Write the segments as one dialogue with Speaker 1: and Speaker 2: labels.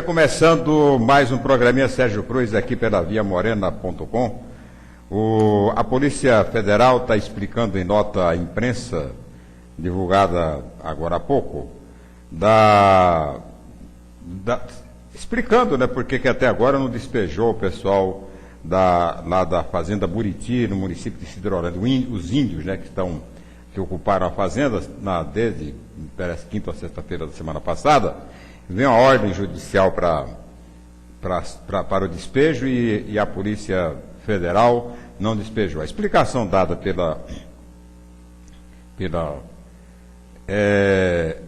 Speaker 1: Começando mais um programinha Sérgio Cruz aqui pela viamorena.com. A Polícia Federal está explicando em nota à imprensa, divulgada agora há pouco, explicando, né, porque que até agora não despejou o pessoal lá da Fazenda Buriti, no município de Cidrolândia, os índios, né, que ocuparam a fazenda desde, parece, quinta ou sexta-feira da semana passada. Vem uma ordem judicial para o despejo e a Polícia Federal não despejou. A explicação dada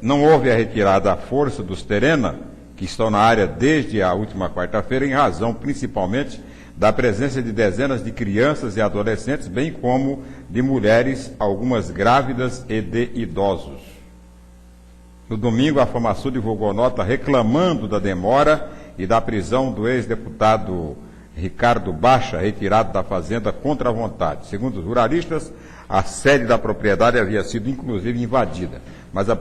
Speaker 1: não houve a retirada à força dos Terena, que estão na área desde a última quarta-feira, em razão principalmente da presença de dezenas de crianças e adolescentes, bem como de mulheres, algumas grávidas e de idosos. No domingo, a FamaSul divulgou nota reclamando da demora e da prisão do ex-deputado Ricardo Baixa, retirado da fazenda contra a vontade. Segundo os ruralistas, a sede da propriedade havia sido inclusive invadida, mas a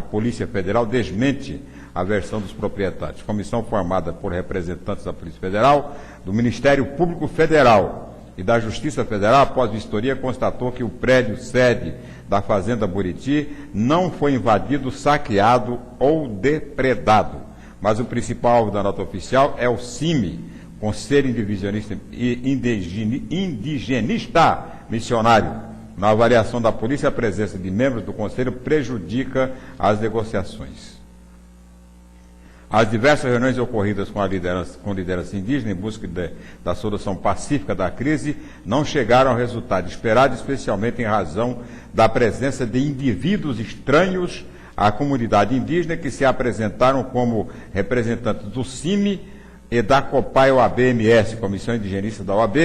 Speaker 1: Polícia Federal desmente a versão dos proprietários. Comissão formada por representantes da Polícia Federal, do Ministério Público Federal e da Justiça Federal, após vistoria, constatou que o prédio sede da Fazenda Buriti não foi invadido, saqueado ou depredado. Mas o principal alvo da nota oficial é o CIMI, Conselho Indigenista Missionário. Na avaliação da polícia, a presença de membros do Conselho prejudica as negociações. As diversas reuniões ocorridas com liderança indígena em busca da solução pacífica da crise não chegaram ao resultado esperado, especialmente em razão da presença de indivíduos estranhos à comunidade indígena que se apresentaram como representantes do CIMI e da COPAI-OAB-MS, Comissão Indigenista da OAB,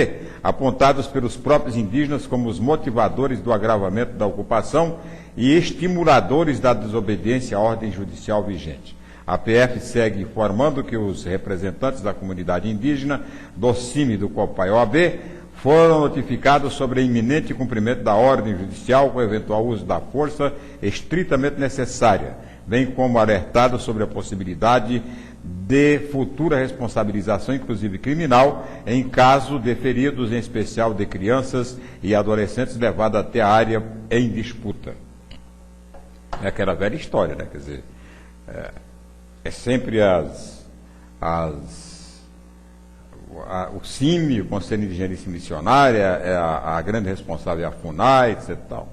Speaker 1: apontados pelos próprios indígenas como os motivadores do agravamento da ocupação e estimuladores da desobediência à ordem judicial vigente. A PF segue informando que os representantes da comunidade indígena, do CIMI e do COPAI-OAB, foram notificados sobre o iminente cumprimento da ordem judicial com eventual uso da força estritamente necessária, bem como alertados sobre a possibilidade de futura responsabilização, inclusive criminal, em caso de feridos, em especial de crianças e adolescentes levados até a área em disputa. É aquela velha história, né? Quer dizer, é sempre o CIMI, o Conselho Indigenista Missionário, a grande responsável é a FUNAI, etc. Tal.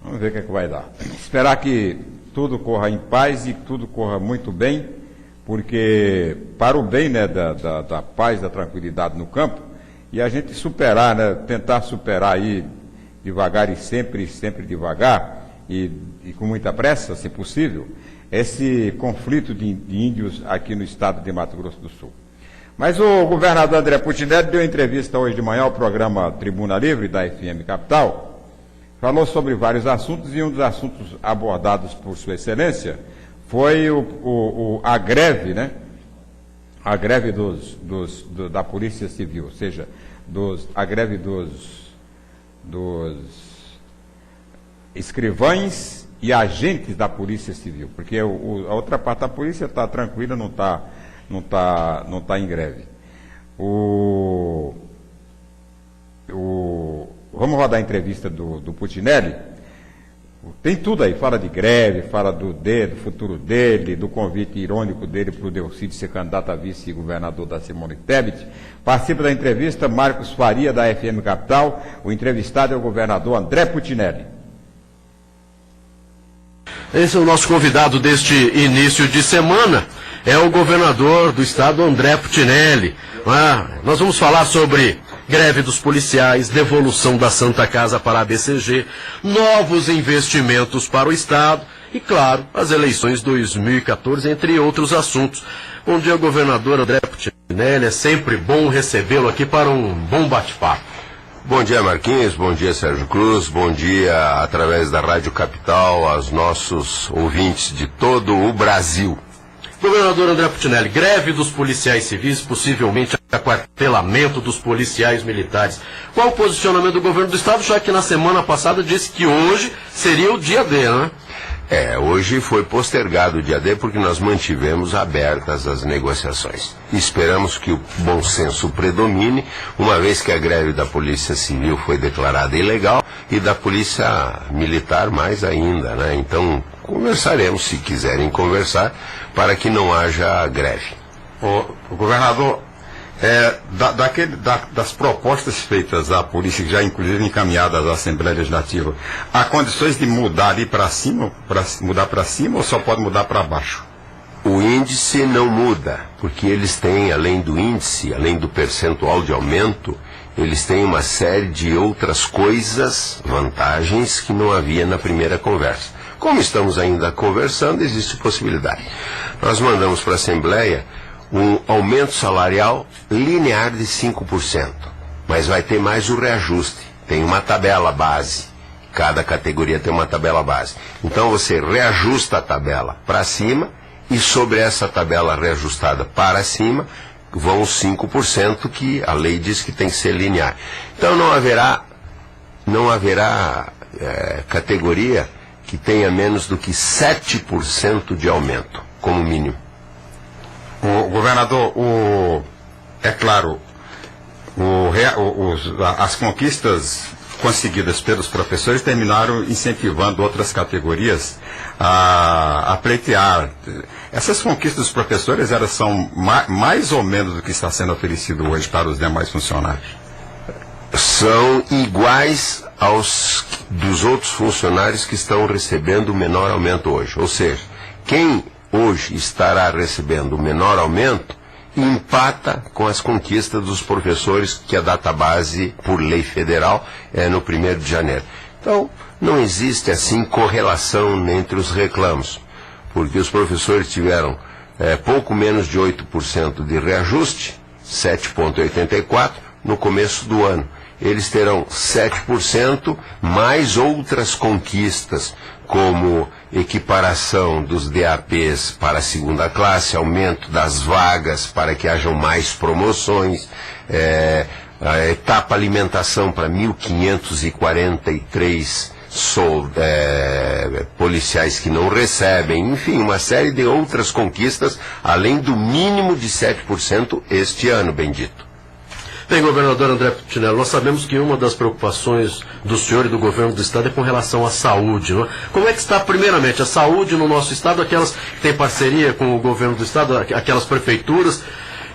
Speaker 1: Vamos ver o que é que vai dar. Esperar que tudo corra em paz e que tudo corra muito bem, porque para o bem, né, da paz, da tranquilidade no campo, e a gente superar, né, tentar superar aí devagar e sempre devagar, e com muita pressa, se possível, esse conflito de índios aqui no estado de Mato Grosso do Sul. Mas o governador André Putinelli deu entrevista hoje de manhã ao programa Tribuna Livre, da FM Capital, falou sobre vários assuntos, e um dos assuntos abordados por Sua Excelência foi a greve, né? A greve da Polícia Civil, ou seja, a greve dos escrivães e agentes da Polícia Civil, porque a outra parte da polícia está tranquila, não está em greve. Vamos rodar a entrevista do Putinelli. Tem tudo aí, fala de greve, fala do futuro dele, do convite irônico dele para o Delcídio ser candidato a vice-governador da Simone Tebet. Participa da entrevista Marcos Faria, da FM Capital. O entrevistado é o governador André Putinelli.
Speaker 2: Esse é o nosso convidado deste início de semana, é o governador do estado, André Putinelli. Nós vamos falar sobre greve dos policiais, devolução da Santa Casa para a ABCG, novos investimentos para o estado e, claro, as eleições 2014, entre outros assuntos. Bom dia, governador André Putinelli, é sempre bom recebê-lo aqui para um bom bate-papo.
Speaker 3: Bom dia, Marquinhos, bom dia, Sérgio Cruz, bom dia através da Rádio Capital aos nossos ouvintes de todo o Brasil.
Speaker 2: Governador André Putinelli, greve dos policiais civis, possivelmente aquartelamento dos policiais militares. Qual o posicionamento do governo do estado, já que na semana passada disse que hoje seria o dia D, né?
Speaker 3: Hoje foi postergado o dia D porque nós mantivemos abertas as negociações. Esperamos que o bom senso predomine, uma vez que a greve da Polícia Civil foi declarada ilegal e da Polícia Militar mais ainda, né? Então, conversaremos, se quiserem conversar, para que não haja greve.
Speaker 1: O governador, das propostas feitas à polícia, já inclusive encaminhadas à Assembleia Legislativa, há condições de mudar ali para cima, mudar para cima, ou só pode mudar para baixo?
Speaker 3: O índice não muda, porque eles têm, além do índice, além do percentual de aumento, eles têm uma série de outras coisas, vantagens, que não havia na primeira conversa. Como estamos ainda conversando, existe possibilidade. Nós mandamos para a Assembleia um aumento salarial linear de 5%, mas vai ter mais o reajuste. Tem uma tabela base, cada categoria tem uma tabela base. Então você reajusta a tabela para cima e sobre essa tabela reajustada para cima vão os 5% que a lei diz que tem que ser linear. Então não haverá categoria que tenha menos do que 7% de aumento, como mínimo.
Speaker 1: O governador, é claro, as conquistas conseguidas pelos professores terminaram incentivando outras categorias a pleitear. Essas conquistas dos professores, elas são mais ou menos do que está sendo oferecido hoje para os demais funcionários?
Speaker 3: São iguais aos dos outros funcionários que estão recebendo o menor aumento hoje. Ou seja, quem hoje estará recebendo o menor aumento empata com as conquistas dos professores, que a data base, por lei federal, é no 1º de janeiro. Então, não existe assim correlação entre os reclamos, porque os professores tiveram pouco menos de 8% de reajuste, 7,84%, no começo do ano. Eles terão 7% mais outras conquistas, como equiparação dos DAPs para a segunda classe, aumento das vagas para que hajam mais promoções, a etapa alimentação para 1.543 policiais que não recebem, enfim, uma série de outras conquistas, além do mínimo de 7% este ano, bendito.
Speaker 2: Bem, governador André Putinello, nós sabemos que uma das preocupações do senhor e do governo do estado é com relação à saúde, não é? Como é que está, primeiramente, a saúde no nosso estado, aquelas que têm parceria com o governo do estado, aquelas prefeituras,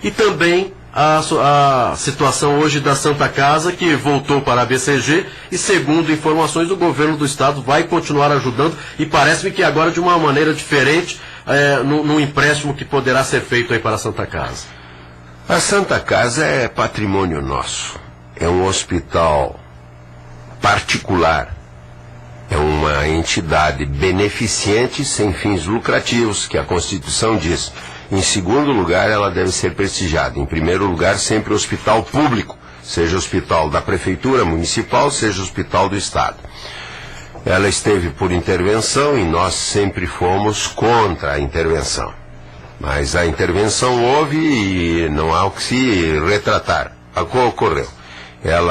Speaker 2: e também a situação hoje da Santa Casa, que voltou para a BCG, e segundo informações, o governo do estado vai continuar ajudando, e parece-me que agora de uma maneira diferente, no empréstimo que poderá ser feito aí para a Santa Casa.
Speaker 3: A Santa Casa é patrimônio nosso. É um hospital particular. É uma entidade beneficente sem fins lucrativos, que a Constituição diz. Em segundo lugar, ela deve ser prestigiada. Em primeiro lugar, sempre hospital público, seja hospital da Prefeitura Municipal, seja hospital do Estado. Ela esteve por intervenção e nós sempre fomos contra a intervenção. Mas a intervenção houve e não há o que se retratar. Ocorreu.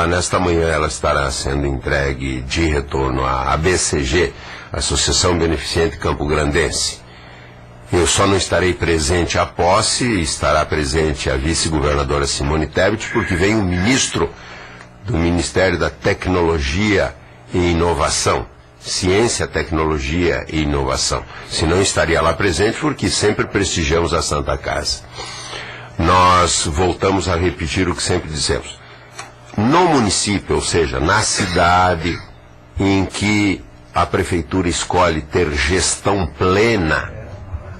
Speaker 3: Nesta manhã, ela estará sendo entregue de retorno à ABCG, Associação Beneficente Campo Grandense. Eu só não estarei presente à posse, estará presente a vice-governadora Simone Tebet, porque vem um ministro do Ministério da Tecnologia e Inovação. Ciência, Tecnologia e Inovação. Se não estaria lá presente, porque sempre prestigiamos a Santa Casa. Nós voltamos a repetir o que sempre dizemos. No município, ou seja, na cidade em que a prefeitura escolhe ter gestão plena,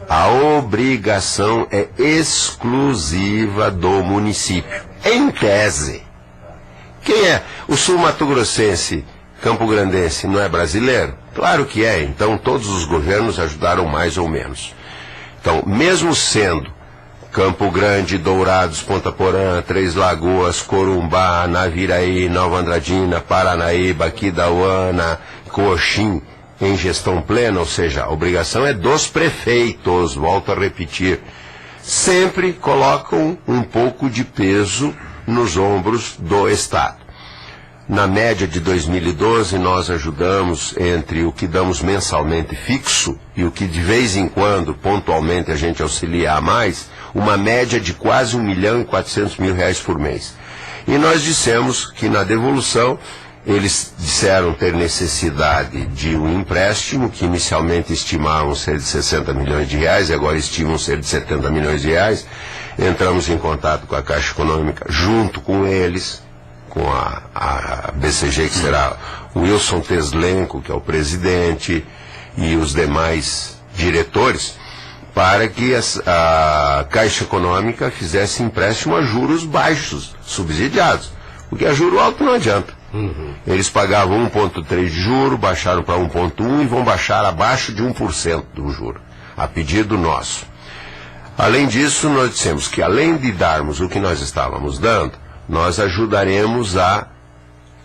Speaker 3: a obrigação é exclusiva do município. Em tese. Quem é? O sul-mato-grossense Campo Grandense não é brasileiro? Claro que é, então todos os governos ajudaram mais ou menos. Então, mesmo sendo Campo Grande, Dourados, Ponta Porã, Três Lagoas, Corumbá, Naviraí, Nova Andradina, Paranaíba, Aquidauana, Coxim, em gestão plena, ou seja, a obrigação é dos prefeitos, volto a repetir, sempre colocam um pouco de peso nos ombros do Estado. Na média de 2012, nós ajudamos entre o que damos mensalmente fixo e o que de vez em quando, pontualmente, a gente auxilia a mais, uma média de quase R$1.400.000 por mês. E nós dissemos que na devolução, eles disseram ter necessidade de um empréstimo, que inicialmente estimavam ser de R$60 milhões, e agora estimam ser de R$70 milhões. Entramos em contato com a Caixa Econômica, junto com eles, com a BCG, que será o Wilson Teslenco, que é o presidente, e os demais diretores, para que a Caixa Econômica fizesse empréstimo a juros baixos, subsidiados. Porque a juro alto não adianta. Eles pagavam 1,3 de juro, baixaram para 1,1 e vão baixar abaixo de 1% do juro, a pedido nosso. Além disso, nós dissemos que além de darmos o que nós estávamos dando, nós ajudaremos a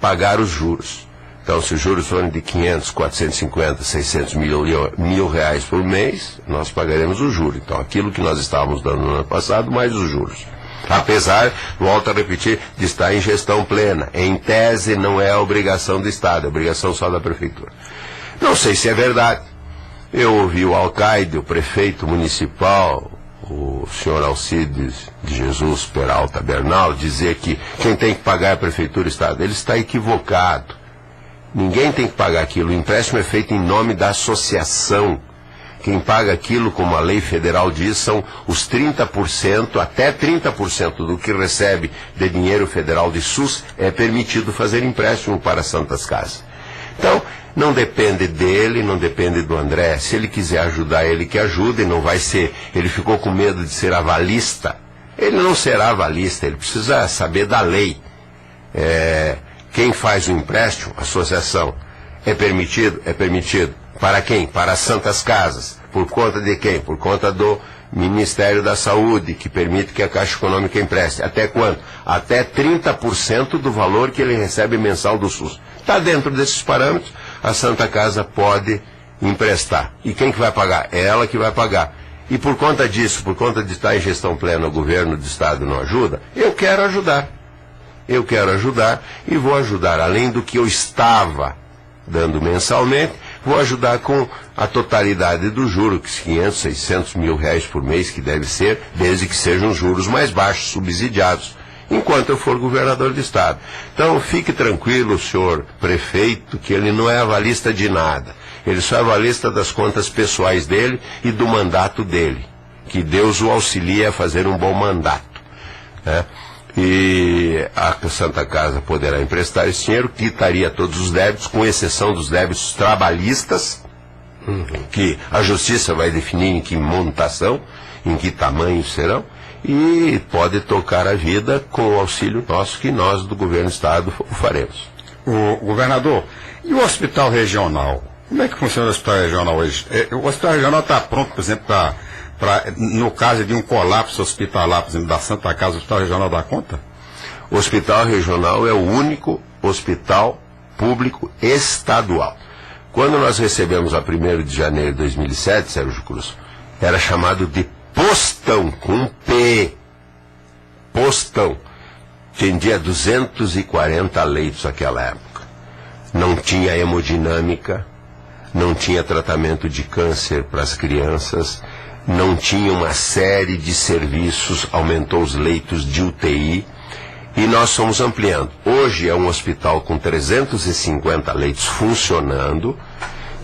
Speaker 3: pagar os juros. Então, se os juros forem de 500, 450, 600 mil reais por mês, nós pagaremos o juro. Então, aquilo que nós estávamos dando no ano passado, mais os juros. Apesar, volto a repetir, de estar em gestão plena. Em tese, não é obrigação do Estado, é obrigação só da Prefeitura. Não sei se é verdade. Eu ouvi o alcaide, o prefeito municipal, o senhor Alcides de Jesus Peralta Bernal, dizer que quem tem que pagar é a Prefeitura e o Estado. Ele está equivocado. Ninguém tem que pagar aquilo. O empréstimo é feito em nome da associação. Quem paga aquilo, como a lei federal diz, são os 30%, até 30% do que recebe de dinheiro federal de SUS, é permitido fazer empréstimo para Santas Casas. Então, não depende dele, não depende do André. Se ele quiser ajudar, ele que ajude, não vai ser. Ele ficou com medo de ser avalista. Ele não será avalista, ele precisa saber da lei. Quem faz o empréstimo, a associação, é permitido? É permitido. Para quem? Para as Santas Casas. Por conta de quem? Por conta do Ministério da Saúde, que permite que a Caixa Econômica empreste. Até quanto? Até 30% do valor que ele recebe mensal do SUS. Está dentro desses parâmetros, a Santa Casa pode emprestar. E quem que vai pagar? É ela que vai pagar. E por conta disso, por conta de estar em gestão plena, o governo do Estado não ajuda, eu quero ajudar. Eu quero ajudar e vou ajudar, além do que eu estava dando mensalmente, vou ajudar com a totalidade do juro, que 500, 600 mil reais por mês, que deve ser, desde que sejam juros mais baixos, subsidiados, enquanto eu for governador do Estado. Então, fique tranquilo, senhor prefeito, que ele não é avalista de nada. Ele só é avalista das contas pessoais dele e do mandato dele. Que Deus o auxilie a fazer um bom mandato, né? E a Santa Casa poderá emprestar esse dinheiro, quitaria todos os débitos, com exceção dos débitos trabalhistas, que a Justiça vai definir em que montação, em que tamanho serão, e pode tocar a vida com o auxílio nosso, que nós do governo do Estado o faremos.
Speaker 1: O governador, e o hospital regional? Como é que funciona o hospital regional hoje? O hospital regional está pronto, por exemplo, no caso de um colapso hospitalar, por exemplo, da Santa Casa, o hospital regional dá conta?
Speaker 3: O hospital regional é o único hospital público estadual. Quando nós recebemos a 1º de janeiro de 2007, Sérgio Cruz, era chamado de postão, com P. Postão. Atendia 240 leitos naquela época. Não tinha hemodinâmica, não tinha tratamento de câncer para as crianças, não tinha uma série de serviços, aumentou os leitos de UTI, e nós fomos ampliando. Hoje é um hospital com 350 leitos funcionando,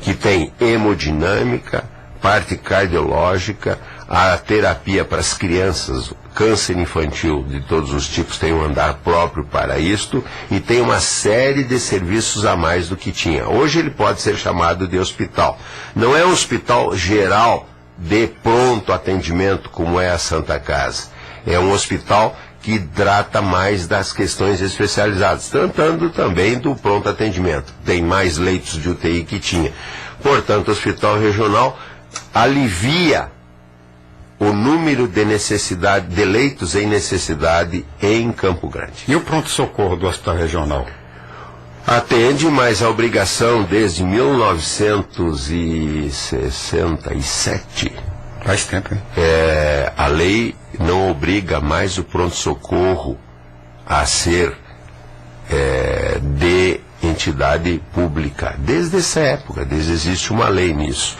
Speaker 3: que tem hemodinâmica, parte cardiológica, a terapia para as crianças, câncer infantil de todos os tipos tem um andar próprio para isto, e tem uma série de serviços a mais do que tinha. Hoje ele pode ser chamado de hospital. Não é um hospital geral de pronto atendimento como é a Santa Casa. É um hospital que trata mais das questões especializadas, tratando também do pronto atendimento. Tem mais leitos de UTI que tinha. Portanto, o hospital regional alivia o número de necessidade de leitos em necessidade em Campo Grande.
Speaker 1: E o pronto-socorro do hospital regional?
Speaker 3: Atende, mas a obrigação desde 1967...
Speaker 1: Faz tempo, hein?
Speaker 3: A lei não obriga mais o pronto-socorro a ser de entidade pública. Desde essa época, existe uma lei nisso.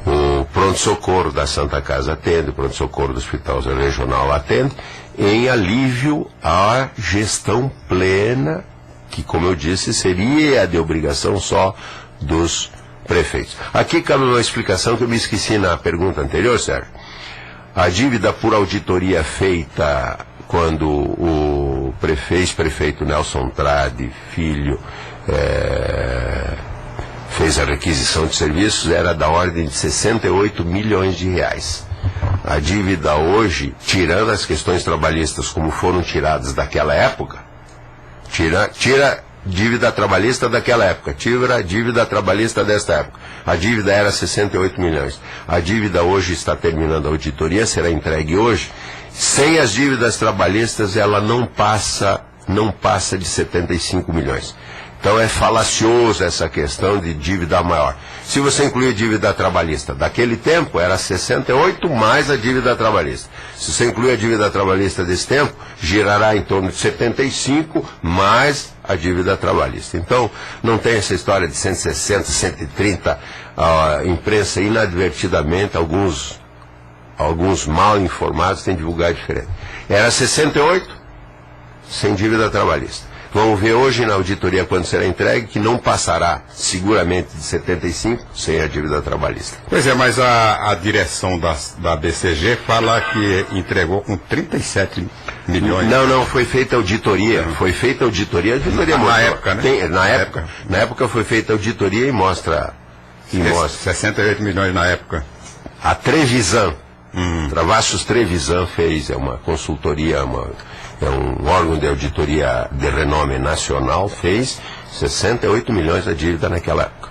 Speaker 3: O pronto-socorro da Santa Casa atende, o pronto-socorro do Hospital Regional atende, em alívio à gestão plena, que, como eu disse, seria de obrigação só dos prefeitos. Aqui cabe uma explicação que eu me esqueci na pergunta anterior, Sérgio. A dívida por auditoria feita quando o ex-prefeito Nelson Trade Filho fez a requisição de serviços era da ordem de 68 milhões de reais. A dívida hoje, tirando as questões trabalhistas como foram tiradas daquela época, tira dívida trabalhista daquela época, tira a dívida trabalhista desta época. A dívida era 68 milhões. A dívida hoje está terminando a auditoria, será entregue hoje. Sem as dívidas trabalhistas, ela não passa de 75 milhões. Então é falacioso essa questão de dívida maior. Se você incluir a dívida trabalhista daquele tempo, era 68 mais a dívida trabalhista. Se você incluir a dívida trabalhista desse tempo, girará em torno de 75 mais a dívida trabalhista. Então, não tem essa história de 160, 130, a imprensa inadvertidamente, alguns mal informados têm divulgado diferente. Era 68 sem dívida trabalhista. Vamos ver hoje na auditoria quando será entregue, que não passará seguramente de 75 sem a dívida trabalhista.
Speaker 1: Pois é, mas a direção da BCG fala que entregou com 37 milhões.
Speaker 3: Não, foi feita auditoria. Foi feita auditoria
Speaker 1: na época, né?
Speaker 3: Na época foi feita auditoria e mostra.
Speaker 1: 68 milhões na época.
Speaker 3: A Trevisan, Travassos Trevisan fez, é uma consultoria, é um órgão de auditoria de renome nacional, fez 68 milhões da dívida naquela época.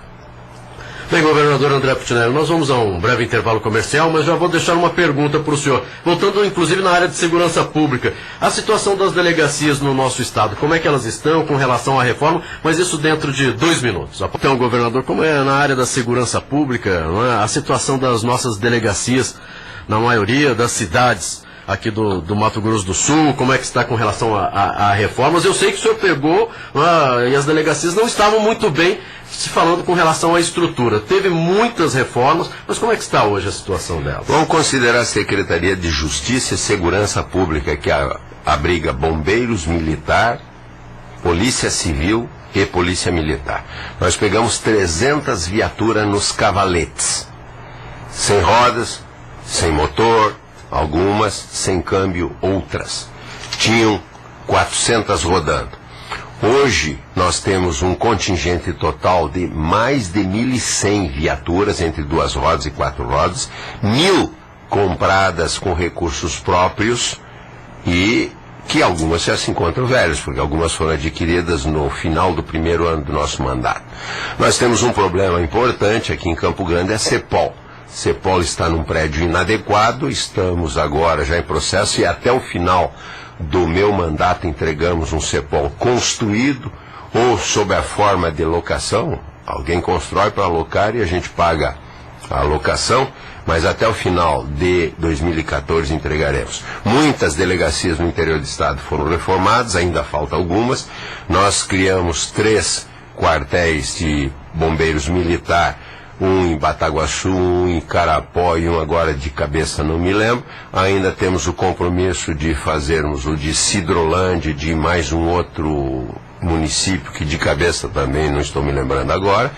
Speaker 2: Bem, governador André Putinelli, nós vamos a um breve intervalo comercial, mas já vou deixar uma pergunta para o senhor. Voltando, inclusive, na área de segurança pública, a situação das delegacias no nosso estado, como é que elas estão com relação à reforma, mas isso dentro de 2 minutos. Então, governador, como é na área da segurança pública, não é? A situação das nossas delegacias, na maioria das cidades aqui do Mato Grosso do Sul, como é que está com relação a reformas? Eu sei que o senhor pegou e as delegacias não estavam muito bem se falando com relação à estrutura. Teve muitas reformas, mas como é que está hoje a situação delas?
Speaker 3: Vamos considerar a Secretaria de Justiça e Segurança Pública, que abriga bombeiros, militar, polícia civil e polícia militar. Nós pegamos 300 viaturas nos cavaletes, sem rodas, sem motor, algumas sem câmbio, outras. Tinham 400 rodando. Hoje nós temos um contingente total de mais de 1.100 viaturas entre 2 rodas e 4 rodas, 1.000 compradas com recursos próprios e que algumas já se encontram velhas, porque algumas foram adquiridas no final do primeiro ano do nosso mandato. Nós temos um problema importante aqui em Campo Grande, é a CEPOL. CEPOL está num prédio inadequado, estamos agora já em processo e até o final do meu mandato entregamos um CEPOL construído ou sob a forma de locação. Alguém constrói para alocar e a gente paga a locação, mas até o final de 2014 entregaremos. Muitas delegacias no interior do estado foram reformadas, ainda faltam algumas. Nós criamos 3 quartéis de bombeiros militar, um em Bataguaçu, um em Carapó e um agora de cabeça não me lembro. Ainda temos o compromisso de fazermos o de Cidrolândia, de mais um outro município que de cabeça também não estou me lembrando agora,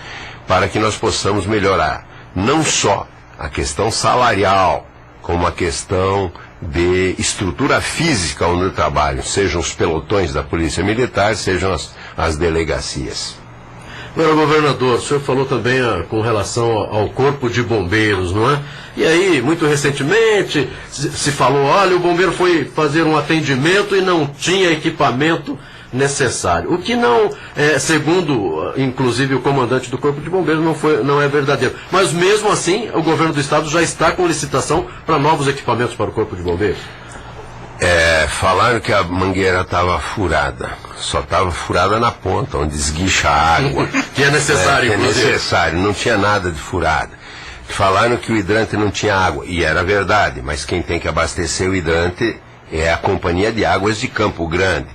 Speaker 3: para que nós possamos melhorar não só a questão salarial, como a questão de estrutura física onde trabalham, sejam os pelotões da Polícia Militar, sejam as delegacias.
Speaker 2: Agora, governador, o senhor falou também com relação ao Corpo de Bombeiros, não é? E aí, muito recentemente, se falou, olha, o bombeiro foi fazer um atendimento e não tinha equipamento necessário. O que não, segundo, inclusive, o comandante do Corpo de Bombeiros, não é verdadeiro. Mas, mesmo assim, o governo do estado já está com licitação para novos equipamentos para o Corpo de Bombeiros.
Speaker 3: Falaram que a mangueira estava furada. Só estava furada na ponta, onde esguicha a água.
Speaker 2: Que é necessário,
Speaker 3: inclusive. É necessário, não tinha nada de furada. Falaram que o hidrante não tinha água, e era verdade, mas quem tem que abastecer o hidrante é a Companhia de Águas de Campo Grande.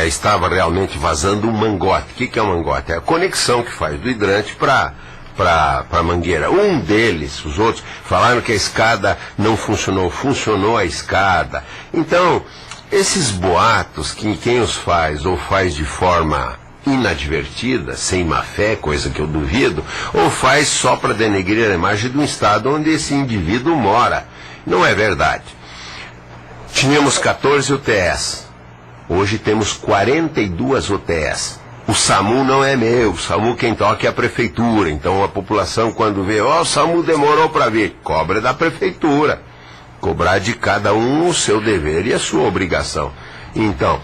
Speaker 3: estava realmente vazando um mangote. O que é um mangote? É a conexão que faz do hidrante para a mangueira. Um deles, os outros, falaram que a escada não funcionou. Funcionou a escada. Então, esses boatos, que quem os faz, ou faz de forma inadvertida, sem má fé, coisa que eu duvido, ou faz só para denegrir a imagem de um estado onde esse indivíduo mora. Não é verdade. Tínhamos 14 UTS. Hoje temos 42 UTS. O SAMU não é meu, o SAMU quem toca é a prefeitura. Então a população, quando vê, o SAMU demorou para vir, cobra da prefeitura. Cobrar de cada um o seu dever e a sua obrigação. Então,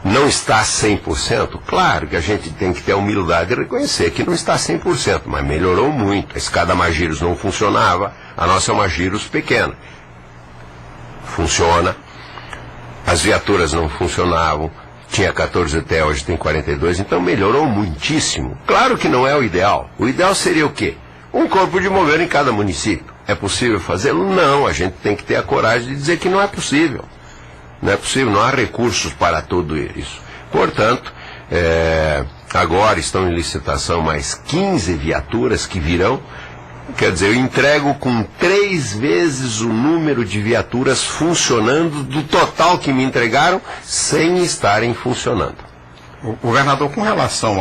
Speaker 3: não está 100%? Claro que a gente tem que ter a humildade de reconhecer que não está 100%, mas melhorou muito. A escada Magiros não funcionava, a nossa é uma Magiros pequena. Funciona. As viaturas não funcionavam. Tinha 14 até hoje tem 42, então melhorou muitíssimo. Claro que não é o ideal. O ideal seria o quê? Um corpo de bombeiro em cada município. É possível fazê-lo? Não, a gente tem que ter a coragem de dizer que não é possível. Não é possível, não há recursos para tudo isso. Portanto, agora estão em licitação mais 15 viaturas que virão. Quer dizer, eu entrego com 3 vezes o número de viaturas funcionando do total que me entregaram sem estarem funcionando.
Speaker 1: Governador, com relação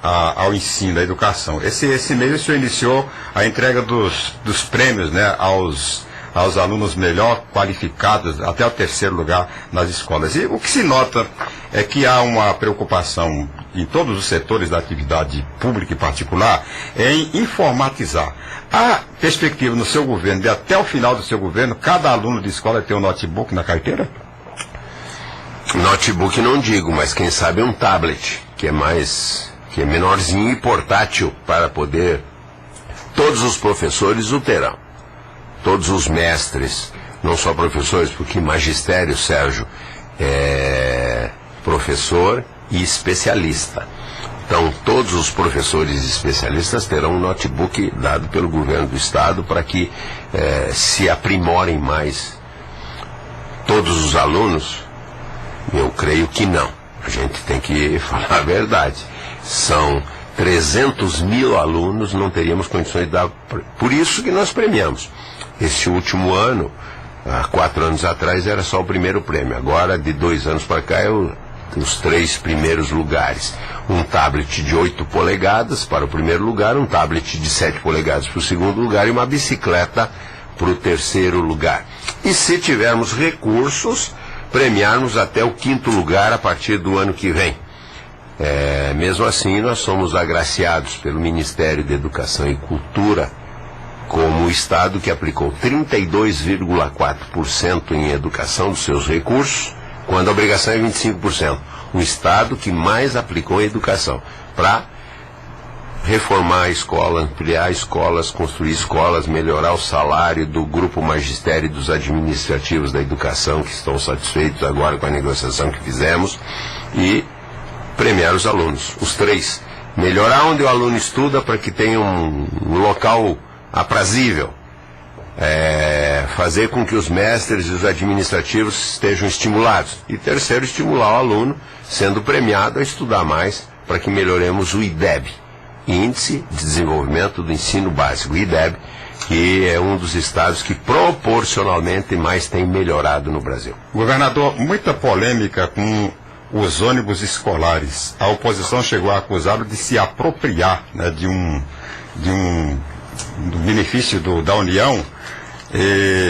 Speaker 1: ao ensino, à educação, esse mês o senhor iniciou a entrega dos prêmios, né, aos alunos melhor qualificados, até o 3º lugar nas escolas. E o que se nota é que há uma preocupação em todos os setores da atividade pública e particular em informatizar. Há perspectiva no seu governo, de até o final do seu governo, cada aluno de escola ter um notebook na carteira?
Speaker 3: Notebook não digo, mas quem sabe um tablet, que é menorzinho e portátil, para poder... Todos os professores o terão. Todos os mestres, não só professores, porque magistério, Sérgio, é professor e especialista. Então, todos os professores e especialistas terão um notebook dado pelo governo do estado para que se aprimorem mais. Todos os alunos, eu creio que não. A gente tem que falar a verdade. São 300 mil alunos, não teríamos condições de dar. Por isso que nós premiamos. Este último ano, há 4 anos atrás, era só o primeiro prêmio. Agora, de 2 anos para cá, os 3 primeiros lugares. Um tablet de 8 polegadas para o primeiro lugar, um tablet de 7 polegadas para o segundo lugar e uma bicicleta para o 3º lugar. E se tivermos recursos, premiarmos até o 5º lugar a partir do ano que vem. Mesmo assim, nós somos agraciados pelo Ministério da Educação e Cultura como o Estado que aplicou 32,4% em educação dos seus recursos, quando a obrigação é 25%. Um Estado que mais aplicou em educação, para reformar a escola, ampliar escolas, construir escolas, melhorar o salário do grupo magistério e dos administrativos da educação, que estão satisfeitos agora com a negociação que fizemos, e premiar os alunos, os 3. Melhorar onde o aluno estuda para que tenha um local aprazível. Fazer com que os mestres e os administrativos estejam estimulados. E 3º, estimular o aluno, sendo premiado a estudar mais, para que melhoremos o IDEB, Índice de Desenvolvimento do Ensino Básico, o IDEB, que é um dos estados que proporcionalmente mais tem melhorado no Brasil.
Speaker 1: Governador, muita polêmica com os ônibus escolares. A oposição chegou a acusá-lo de se apropriar, né, do benefício da União.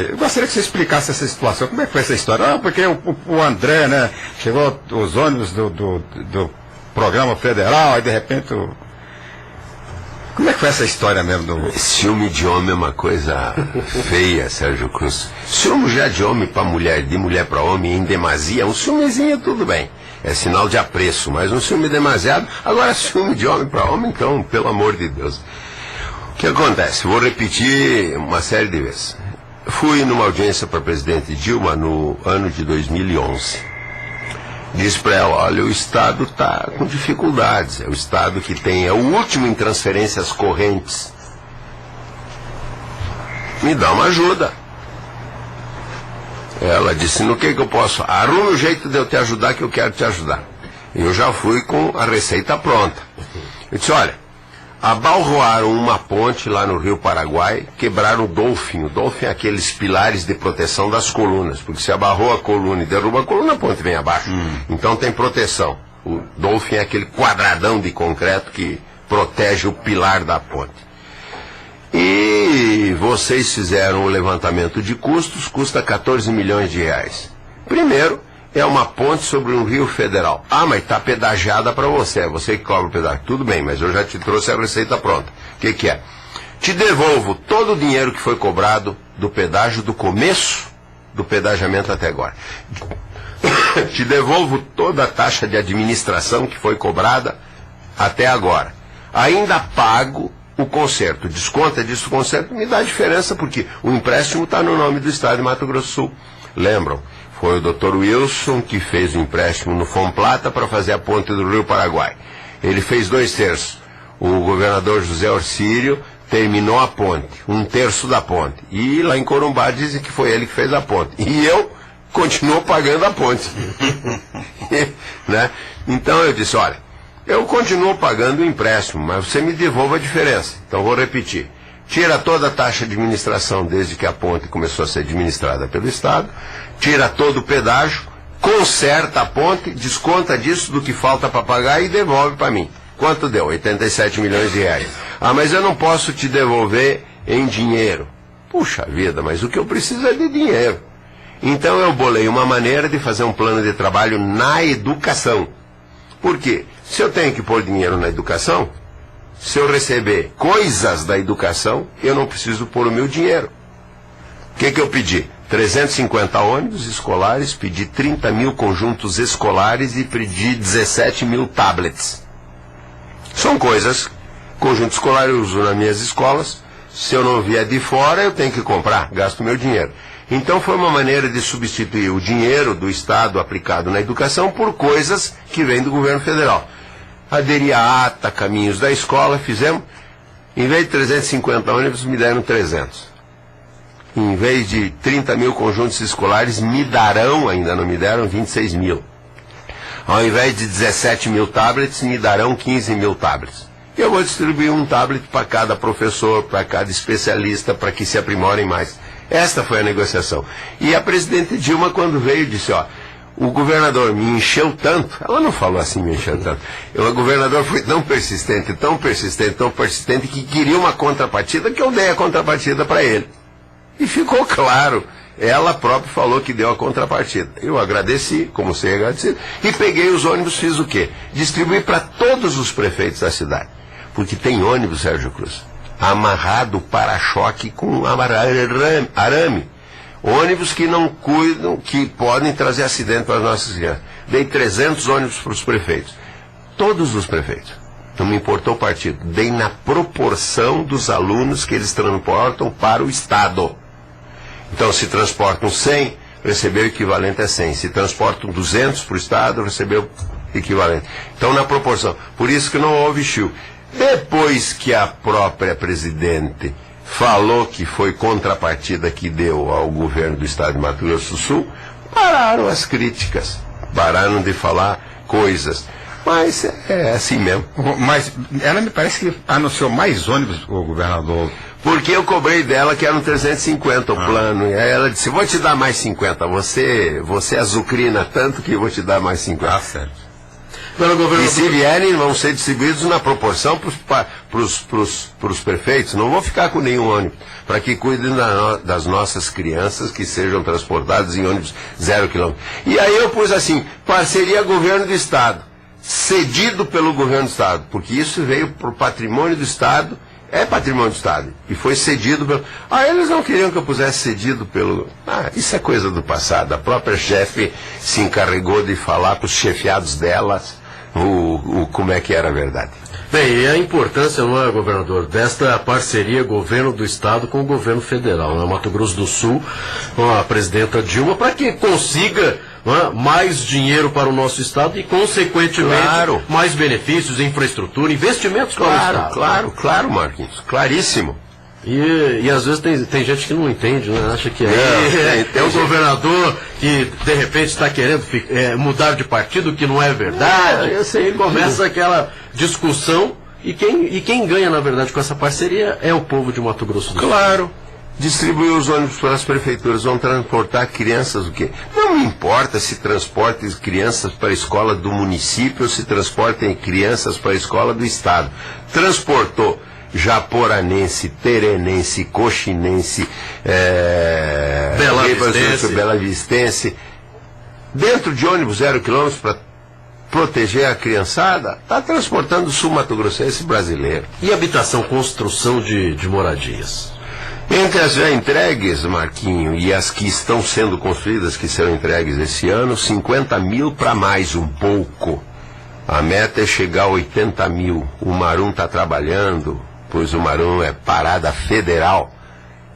Speaker 1: Eu gostaria que você explicasse essa situação. Como é que foi essa história? Porque o André, né, chegou os ônibus do programa federal, aí de repente... Como é que foi essa história mesmo?
Speaker 3: Ciúme de homem é uma coisa feia, Sérgio Cruz. Ciúme já de homem para mulher, de mulher para homem, em demasia, um ciúmezinho tudo bem. É sinal de apreço, mas um ciúme demasiado. Agora, ciúme de homem para homem, então, pelo amor de Deus. O que acontece? Vou repetir uma série de vezes. Fui numa audiência para a presidente Dilma no ano de 2011. Disse para ela, olha, o Estado está com dificuldades. É o Estado que é o último em transferências correntes. Me dá uma ajuda. Ela disse, no que eu posso? Arrume o jeito de eu te ajudar, que eu quero te ajudar. Eu já fui com a receita pronta. Eu disse, olha, abalroaram uma ponte lá no Rio Paraguai, quebraram o Dolphin. O Dolphin é aqueles pilares de proteção das colunas, porque se abarrou a coluna e derruba a coluna, a ponte vem abaixo. Então tem proteção. O Dolphin é aquele quadradão de concreto que protege o pilar da ponte. E vocês fizeram o levantamento de custos, custa 14 milhões de reais. Primeiro, é uma ponte sobre um rio federal. Ah, mas está pedagiada para você, é você que cobra o pedágio. Tudo bem, mas eu já te trouxe a receita pronta. O que é? Te devolvo todo o dinheiro que foi cobrado do pedágio do começo do pedagiamento até agora. Te devolvo toda a taxa de administração que foi cobrada até agora. Ainda pago o conserto. Desconta disso o conserto, me dá diferença, porque o empréstimo está no nome do Estado de Mato Grosso do Sul. Lembram? Foi o Dr. Wilson que fez o empréstimo no Fomplata para fazer a ponte do Rio Paraguai. Ele fez 2/3. O governador José Orcílio terminou a ponte, 1/3 da ponte. E lá em Corumbá dizem que foi ele que fez a ponte. E eu continuo pagando a ponte. Né? Então eu disse, olha, eu continuo pagando o empréstimo, mas você me devolva a diferença. Então vou repetir. Tira toda a taxa de administração desde que a ponte começou a ser administrada pelo Estado, tira todo o pedágio, conserta a ponte, desconta disso do que falta para pagar e devolve para mim. Quanto deu? 87 milhões de reais. Ah, mas eu não posso te devolver em dinheiro. Puxa vida, mas o que eu preciso é de dinheiro. Então eu bolei uma maneira de fazer um plano de trabalho na educação. Por quê? Se eu tenho que pôr dinheiro na educação, se eu receber coisas da educação, eu não preciso pôr o meu dinheiro. O que eu pedi? 350 ônibus escolares, pedi 30 mil conjuntos escolares e pedi 17 mil tablets. São coisas, conjunto escolar eu uso nas minhas escolas, se eu não vier de fora eu tenho que comprar, gasto meu dinheiro. Então foi uma maneira de substituir o dinheiro do Estado aplicado na educação por coisas que vêm do governo federal. Aderir à ata, caminhos da escola, fizemos. Em vez de 350 ônibus, me deram 300. Em vez de 30 mil conjuntos escolares, me darão, ainda não me deram, 26 mil. Ao invés de 17 mil tablets, me darão 15 mil tablets. Eu vou distribuir um tablet para cada professor, para cada especialista, para que se aprimorem mais. Esta foi a negociação. E a presidente Dilma, quando veio, disse, ó, o governador me encheu tanto, ela não falou assim, me encheu tanto, o governador foi tão persistente, que queria uma contrapartida, que eu dei a contrapartida para ele. E ficou claro, ela própria falou que deu a contrapartida. Eu agradeci, como sei agradecer, e peguei os ônibus, fiz o quê? Distribuí para todos os prefeitos da cidade. Porque tem ônibus, Sérgio Cruz, amarrado para-choque com arame. Ônibus que não cuidam, que podem trazer acidente para as nossas crianças. Dei 300 ônibus para os prefeitos. Todos os prefeitos. Não me importou o partido. Dei na proporção dos alunos que eles transportam para o Estado. Então, se transportam 100, recebeu o equivalente a 100. Se transportam 200 para o Estado, recebeu o equivalente. Então, na proporção. Por isso que não houve chiu. Depois que a própria presidente falou que foi contrapartida que deu ao governo do Estado de Mato Grosso do Sul, pararam as críticas, pararam de falar coisas. Mas é assim mesmo.
Speaker 1: Mas ela me parece que anunciou mais ônibus, o governador.
Speaker 3: Porque eu cobrei dela que eram 350 o plano. E aí ela disse, vou te dar mais 50. Você azucrina tanto que eu vou te dar mais 50.
Speaker 1: Ah, certo.
Speaker 3: E se vierem, vão ser distribuídos na proporção para os prefeitos. Não vou ficar com nenhum ônibus, para que cuidem das nossas crianças que sejam transportadas em ônibus 0 km. E aí eu pus assim, parceria governo do Estado, cedido pelo governo do Estado, porque isso veio para o patrimônio do Estado, é patrimônio do Estado, e foi cedido pelo... Ah, eles não queriam que eu pusesse cedido pelo... Ah, isso é coisa do passado. A própria chefe se encarregou de falar para os chefiados delas como é que era a verdade.
Speaker 2: Bem, e a importância, não é, governador, desta parceria governo do Estado com o governo federal, né? Mato Grosso do Sul, com a presidenta Dilma, para que consiga, não é, mais dinheiro para o nosso Estado e, consequentemente, mais benefícios, infraestrutura, investimentos para o Estado.
Speaker 3: Claro, Marquinhos, claríssimo.
Speaker 2: E às vezes tem gente que não entende, né? Acha que é o governador que de repente está querendo mudar de partido, que não é verdade. E começa aquela discussão e quem ganha, na verdade, com essa parceria é o povo de Mato Grosso do Sul.
Speaker 3: Claro. Distribuir os ônibus para as prefeituras, vão transportar crianças, o quê? Não me importa se transportem crianças para a escola do município ou se transportem crianças para a escola do estado. Transportou japoranense, terenense, coxinense, Bela Vistense, dentro de ônibus 0 km para proteger a criançada, está transportando o sul-mato-grossense brasileiro.
Speaker 2: E habitação, construção de moradias?
Speaker 3: Entre as já entregues, Marquinho, e as que estão sendo construídas, que serão entregues esse ano, 50 mil para mais um pouco. A meta é chegar a 80 mil. O Marum está trabalhando, pois o Marum é parada federal,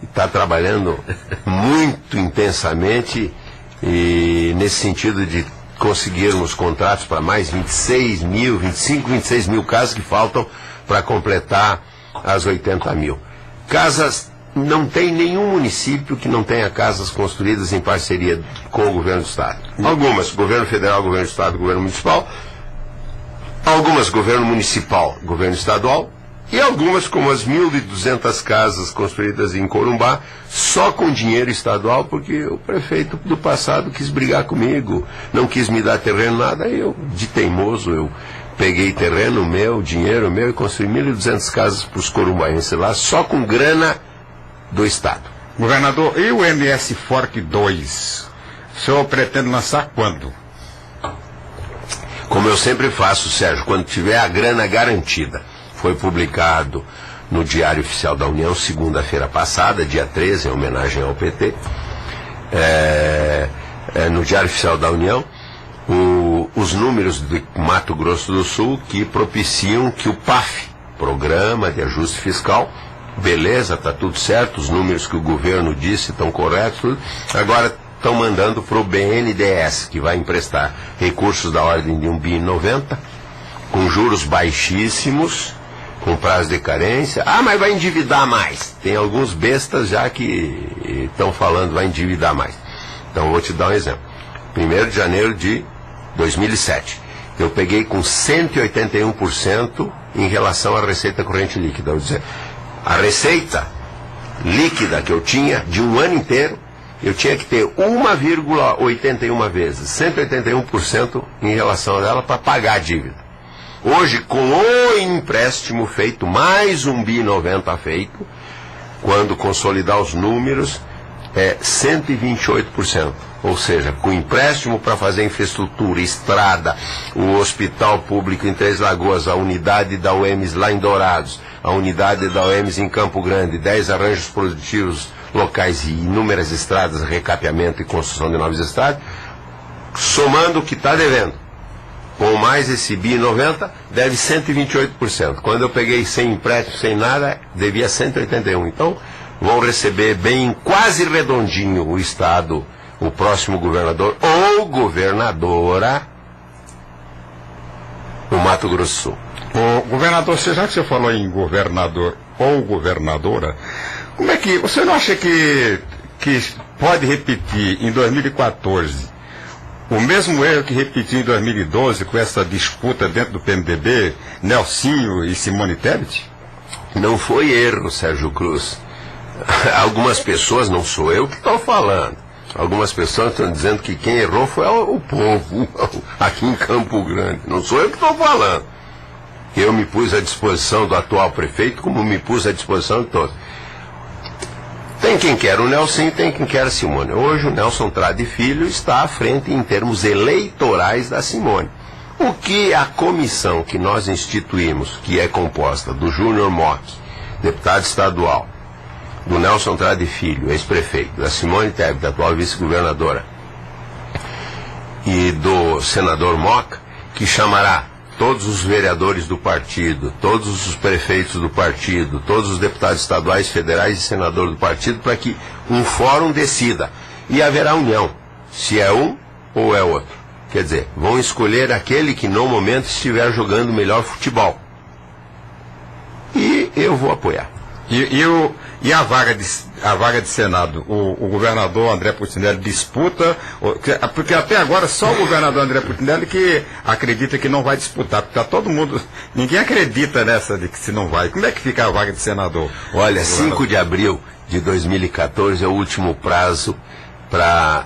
Speaker 3: e está trabalhando muito intensamente, e nesse sentido de conseguirmos contratos para mais 26 mil casas que faltam para completar as 80 mil. Casas. Não tem nenhum município que não tenha casas construídas em parceria com o governo do estado. Algumas, governo federal, governo do estado, governo municipal. Algumas, governo municipal, governo estadual. E algumas, como as 1.200 casas construídas em Corumbá, só com dinheiro estadual, porque o prefeito do passado quis brigar comigo, não quis me dar terreno, nada. Eu, de teimoso, eu peguei terreno meu, dinheiro meu, e construí 1.200 casas para os corumbaenses lá, só com grana do estado.
Speaker 1: Governador, e o MS Fork 2? O senhor pretende lançar quando?
Speaker 3: Como eu sempre faço, Sérgio, quando tiver a grana garantida. Foi publicado no Diário Oficial da União, segunda-feira passada, dia 13, em homenagem ao PT. No Diário Oficial da União, os números de Mato Grosso do Sul que propiciam que o PAF, Programa de Ajuste Fiscal, beleza, está tudo certo, os números que o governo disse estão corretos, tudo. Agora estão mandando para o BNDES, que vai emprestar recursos da ordem de 1,90 bi, com juros baixíssimos, com prazo de carência. Ah, mas vai endividar mais. Tem alguns bestas já que estão falando vai endividar mais. Então vou te dar um exemplo. 1º de janeiro de 2007, eu peguei com 181% em relação à receita corrente líquida. Vou dizer, a receita líquida que eu tinha de um ano inteiro, eu tinha que ter 1,81 vezes, 181% em relação a ela para pagar a dívida. Hoje, com o empréstimo feito, mais 1,90 bi feito, quando consolidar os números, é 128%. Ou seja, com empréstimo para fazer infraestrutura, estrada, o hospital público em Três Lagoas, a unidade da UEMS lá em Dourados, a unidade da UEMS em Campo Grande, 10 arranjos produtivos locais e inúmeras estradas, recapeamento e construção de novas estradas, somando o que está devendo, com mais esse BI90, deve 128%. Quando eu peguei sem empréstimo, sem nada, devia 181%. Então, vão receber bem, quase redondinho, o Estado, o próximo governador ou governadora do Mato Grosso do Sul.
Speaker 1: O governador, já que você falou em governador ou governadora, como é que você não acha que pode repetir em 2014 o mesmo erro que repetiu em 2012 com essa disputa dentro do PMDB, Nelsinho e Simone Tebet?
Speaker 3: Não foi erro, Sérgio Cruz. Algumas pessoas, não sou eu que estou falando, algumas pessoas estão dizendo que quem errou foi o povo aqui em Campo Grande. Não sou eu que estou falando. Eu me pus à disposição do atual prefeito, como me pus à disposição de todos. Tem quem quer o Nelson, tem quem quer a Simone. Hoje o Nelson Trade Filho está à frente em termos eleitorais da Simone. O que a comissão que nós instituímos, que é composta do Júnior Mock, deputado estadual, do Nelson Trade Filho, ex-prefeito, da Simone Tebet, atual vice-governadora, e do senador Mock, que chamará todos os vereadores do partido, todos os prefeitos do partido, todos os deputados estaduais, federais e senadores do partido, para que um fórum decida. E haverá união, se é um ou é outro. Quer dizer, vão escolher aquele que no momento estiver jogando melhor futebol. E eu vou apoiar.
Speaker 1: E a vaga de Senado, o governador André Putinelli disputa, porque até agora só o governador André Putinelli que acredita que não vai disputar, porque tá todo mundo, ninguém acredita nessa de que se não vai. Como é que fica a vaga de senador?
Speaker 3: Olha, 5 de abril de 2014 é o último prazo para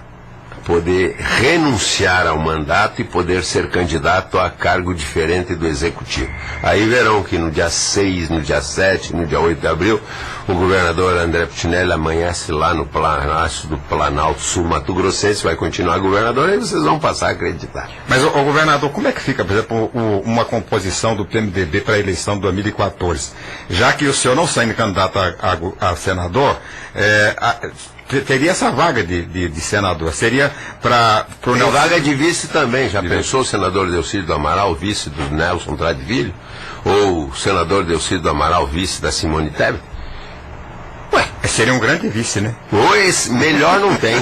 Speaker 3: poder renunciar ao mandato e poder ser candidato a cargo diferente do Executivo. Aí verão que no dia 6, no dia 7, no dia 8 de abril, o governador André Putinelli amanhece lá no Palácio do Planalto Sul Mato Grossense, vai continuar governador, aí vocês vão passar a acreditar.
Speaker 1: Mas, o governador, como é que fica, por exemplo, uma composição do PMDB para a eleição de 2014? Já que o senhor não saindo candidato a senador, teria essa vaga de senador. Seria para o
Speaker 3: Nelson. Vaga de vice também. Já pensou o senador Delcídio do Amaral, vice do Nelson Tradivilho? Ou o senador Delcídio do Amaral, vice da Simone Tebet?
Speaker 1: Ué, seria um grande vice, né?
Speaker 3: Pois, melhor não tem.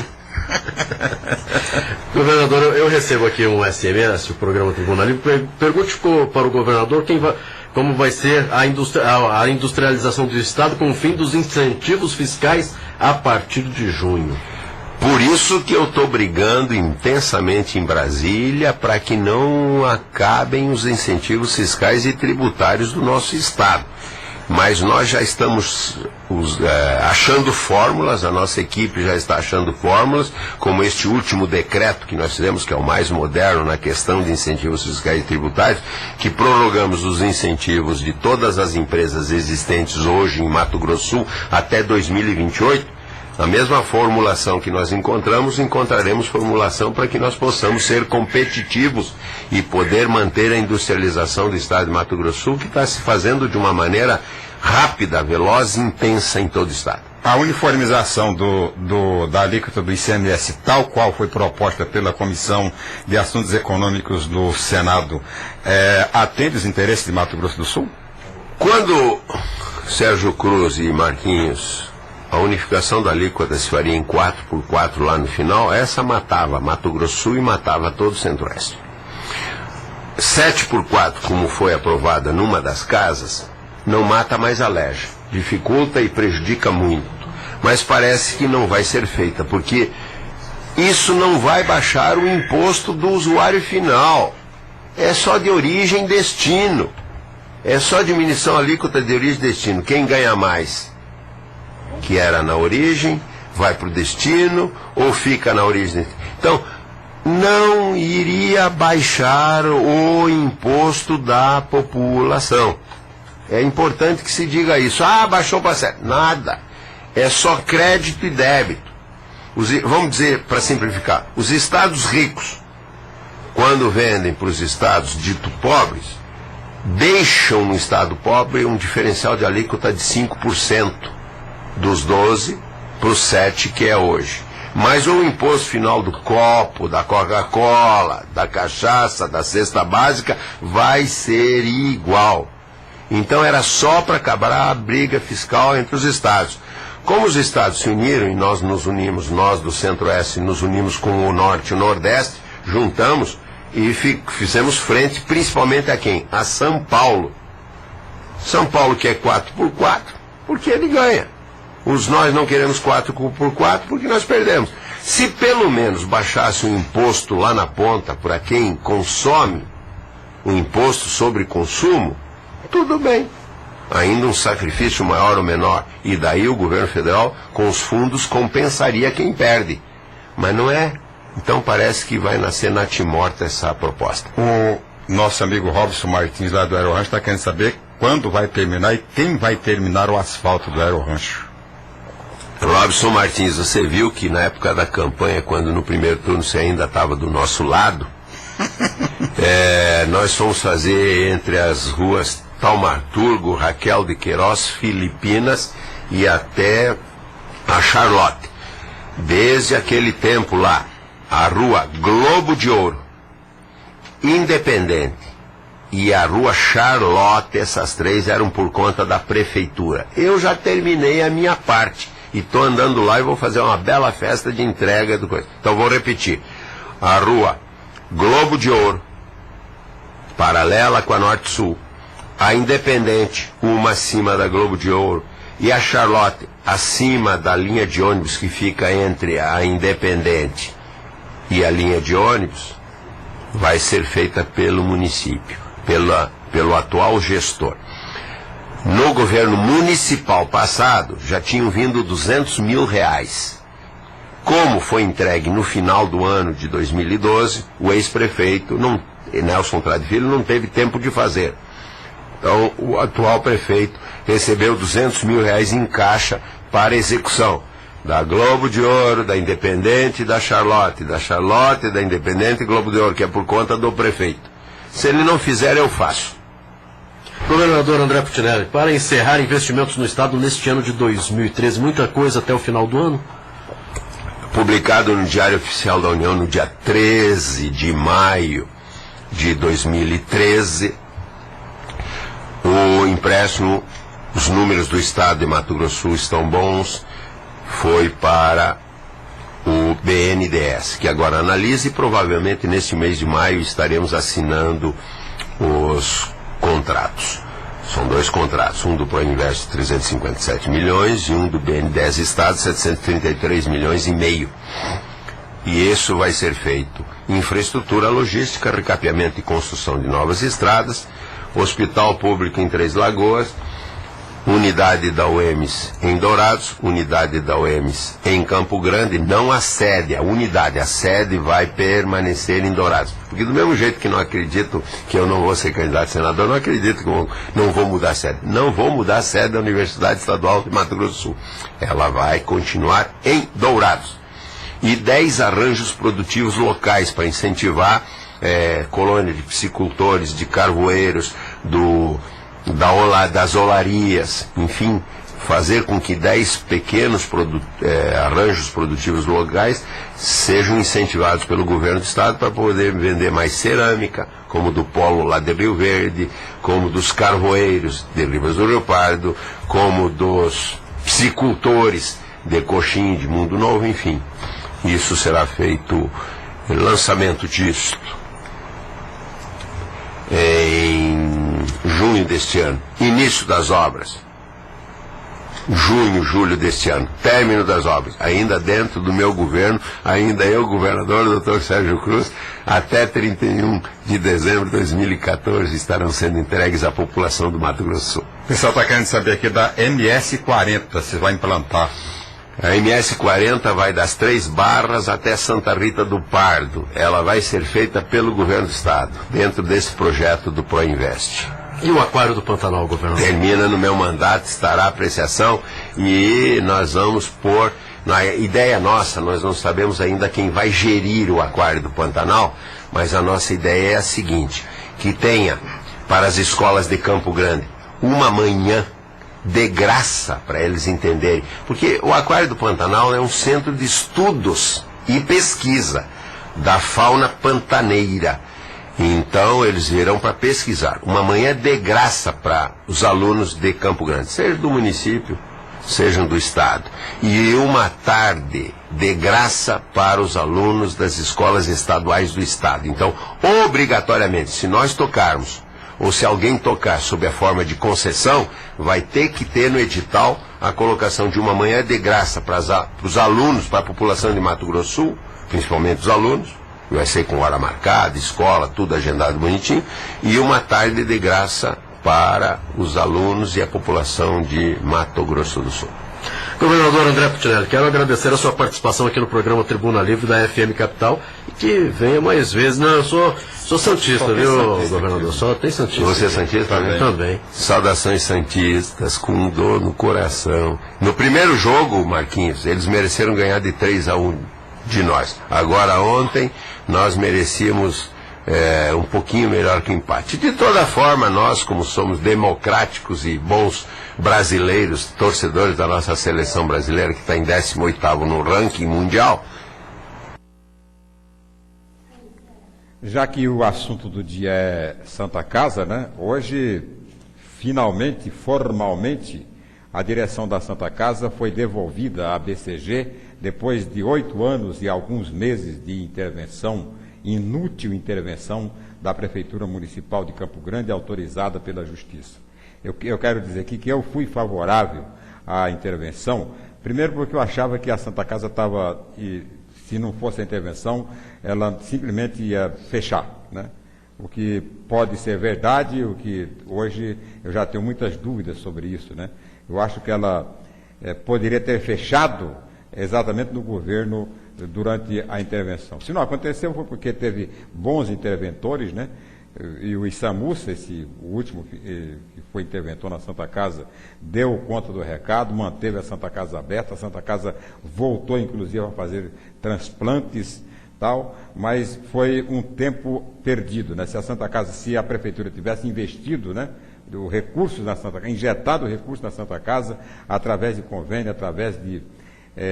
Speaker 2: Governador, eu recebo aqui um SMS, o programa Tribuna Livre. Pergunte para o governador como vai ser a industrialização do Estado com o fim dos incentivos fiscais a partir de junho.
Speaker 3: Por isso que eu estou brigando intensamente em Brasília para que não acabem os incentivos fiscais e tributários do nosso Estado. Mas nós já estamos achando fórmulas, a nossa equipe já está achando fórmulas, como este último decreto que nós fizemos, que é o mais moderno na questão de incentivos fiscais e tributários, que prorrogamos os incentivos de todas as empresas existentes hoje em Mato Grosso do Sul até 2028. A mesma formulação que nós encontraremos formulação para que nós possamos ser competitivos e poder manter a industrialização do estado de Mato Grosso do Sul, que está se fazendo de uma maneira rápida, veloz e intensa em todo o estado.
Speaker 1: A uniformização da alíquota do ICMS, tal qual foi proposta pela Comissão de Assuntos Econômicos do Senado, atende os interesses de Mato Grosso do Sul?
Speaker 3: Quando Sérgio Cruz e Marquinhos, a unificação da alíquota se faria em 4x4 lá no final, essa matava Mato Grosso do Sul e matava todo o Centro-Oeste. 7x4, como foi aprovada numa das casas, não mata mais a LERJ, dificulta e prejudica muito. Mas parece que não vai ser feita, porque isso não vai baixar o imposto do usuário final. É só de origem e destino. É só diminuição alíquota de origem e destino. Quem ganha mais, que era na origem, vai para o destino ou fica na origem. Então, não iria baixar o imposto da população. É importante que se diga isso. Baixou para 7. Nada. É só crédito e débito. Vamos dizer, para simplificar, os estados ricos, quando vendem para os estados dito pobres, deixam no estado pobre um diferencial de alíquota de 5%. Dos 12 para os 7 que é hoje. Mas o imposto final do copo, da Coca-Cola, da cachaça, da cesta básica, vai ser igual. Então era só para acabar a briga fiscal entre os estados. Como os estados se uniram e nós nos unimos, nós do Centro-Oeste nos unimos com o Norte e o Nordeste, juntamos e fizemos frente principalmente a quem? A São Paulo. São Paulo quer 4x4 porque ele ganha. Nós não queremos 4x4 porque nós perdemos. Se pelo menos baixasse o imposto lá na ponta para quem consome, o imposto sobre consumo, tudo bem. Ainda um sacrifício maior ou menor. E daí o governo federal, com os fundos, compensaria quem perde. Mas não é. Então parece que vai nascer natimorta essa proposta.
Speaker 1: O nosso amigo Robson Martins, lá do Aerorancho, está querendo saber quando vai terminar e quem vai terminar o asfalto do Aerorancho.
Speaker 3: Robson Martins, você viu que na época da campanha, quando no primeiro turno você ainda estava do nosso lado, nós fomos fazer entre as ruas Taumaturgo, Raquel de Queiroz, Filipinas e até a Charlotte. Desde aquele tempo lá, a rua Globo de Ouro, Independente e a rua Charlotte, essas três eram por conta da prefeitura. Eu já terminei a minha parte. E estou andando lá e vou fazer uma bela festa de entrega do coisa. Então vou repetir. A rua Globo de Ouro, paralela com a Norte-Sul. A Independente, uma acima da Globo de Ouro. e a Charlotte, acima da linha de ônibus que fica entre a Independente e a linha de ônibus, vai ser feita pelo município, pelo atual gestor. No governo municipal passado, já tinham vindo R$200 mil. Como foi entregue no final do ano de 2012, o ex-prefeito, Nelson Trade Filho, não teve tempo de fazer. Então, o atual prefeito recebeu R$200 mil em caixa para execução da Globo de Ouro, da Independente e da Charlotte, da Independente e Globo de Ouro, que é por conta do prefeito. Se ele não fizer, eu faço.
Speaker 2: Governador André Putinelli, para encerrar investimentos no Estado neste ano de 2013, muita coisa até o final do ano?
Speaker 3: Publicado no Diário Oficial da União no dia 13 de maio de 2013, o empréstimo, os números do Estado de Mato Grosso do Sul estão bons, foi para o BNDES, que agora analisa, e provavelmente neste mês de maio estaremos assinando os contratos. São 2 contratos, um do Proinvest 357 milhões e um do BNDES Estado 733 milhões e meio. E isso vai ser feito infraestrutura logística, recapeamento e construção de novas estradas, hospital público em Três Lagoas, unidade da UEMS em Dourados, unidade da UEMS em Campo Grande, não a sede, a unidade, a sede vai permanecer em Dourados. Porque do mesmo jeito que não acredito que eu não vou ser candidato a senador, não acredito que eu não vou mudar a sede. Não vou mudar a sede da Universidade Estadual de Mato Grosso do Sul. Ela vai continuar em Dourados. E 10 arranjos produtivos locais para incentivar colônia de piscicultores, de carvoeiros, das olarias, enfim, fazer com que 10 pequenos arranjos produtivos locais sejam incentivados pelo governo do estado para poder vender mais cerâmica, como do polo lá de Rio Verde, como dos carvoeiros de Ribas do Rio Pardo, como dos piscicultores de Coxim, de Mundo Novo, enfim. Isso será feito, lançamento disso, em junho deste ano, início das obras, junho, julho deste ano, término das obras, ainda dentro do meu governo, ainda eu, governador, Dr. Sérgio Cruz, até 31 de dezembro de 2014 estarão sendo entregues à população do Mato Grosso do Sul.
Speaker 1: O pessoal está querendo saber aqui da MS40, você vai implantar.
Speaker 3: A MS40 vai das Três Barras até Santa Rita do Pardo. Ela vai ser feita pelo governo do estado, dentro desse projeto do Proinvest.
Speaker 2: E o Aquário do Pantanal, governador?
Speaker 3: Termina no meu mandato, estará a apreciação e nós vamos pôr, na ideia nossa, nós não sabemos ainda quem vai gerir o Aquário do Pantanal, mas a nossa ideia é a seguinte, que tenha para as escolas de Campo Grande uma manhã de graça para eles entenderem, porque o Aquário do Pantanal é um centro de estudos e pesquisa da fauna pantaneira. Então eles virão para pesquisar. Uma manhã de graça para os alunos de Campo Grande, seja do município, sejam do estado. E uma tarde de graça para os alunos das escolas estaduais do estado. Então, obrigatoriamente, se nós tocarmos, ou se alguém tocar sob a forma de concessão, vai ter que ter no edital a colocação de uma manhã de graça para os alunos, para a população de Mato Grosso do Sul, principalmente os alunos, vai ser com hora marcada, escola, tudo agendado bonitinho, e uma tarde de graça para os alunos e a população de Mato Grosso do Sul.
Speaker 2: Governador André Putinelli, quero agradecer a sua participação aqui no programa Tribuna Livre da FM Capital e que venha mais vezes. Não, eu sou santista, viu, governador? Só tem santista.
Speaker 3: Você é santista também?
Speaker 2: Também.
Speaker 3: Saudações santistas, com dor no coração. No primeiro jogo, Marquinhos, eles mereceram ganhar de 3-1 de nós. Agora, ontem, nós merecíamos um pouquinho melhor que o empate. De toda forma, nós, como somos democráticos e bons brasileiros, torcedores da nossa seleção brasileira, que está em 18º no ranking mundial.
Speaker 1: Já que o assunto do dia é Santa Casa, né? Hoje, finalmente, formalmente, a direção da Santa Casa foi devolvida à BCG depois de 8 anos e alguns meses de intervenção, inútil intervenção da Prefeitura Municipal de Campo Grande, autorizada pela Justiça. Eu quero dizer aqui que eu fui favorável à intervenção, primeiro porque eu achava que a Santa Casa estava, se não fosse a intervenção, ela simplesmente ia fechar, né? O que pode ser verdade, o que hoje eu já tenho muitas dúvidas sobre isso, né? Eu acho que ela poderia ter fechado exatamente no governo durante a intervenção. Se não aconteceu foi porque teve bons interventores, né? E o Issamussa, o último que foi interventor na Santa Casa, deu conta do recado, manteve a Santa Casa aberta, a Santa Casa voltou inclusive a fazer transplantes, tal, mas foi um tempo perdido, né? Se a Prefeitura tivesse investido, né, do recurso na Santa Casa, injetado recursos na Santa Casa, através de convênio, através de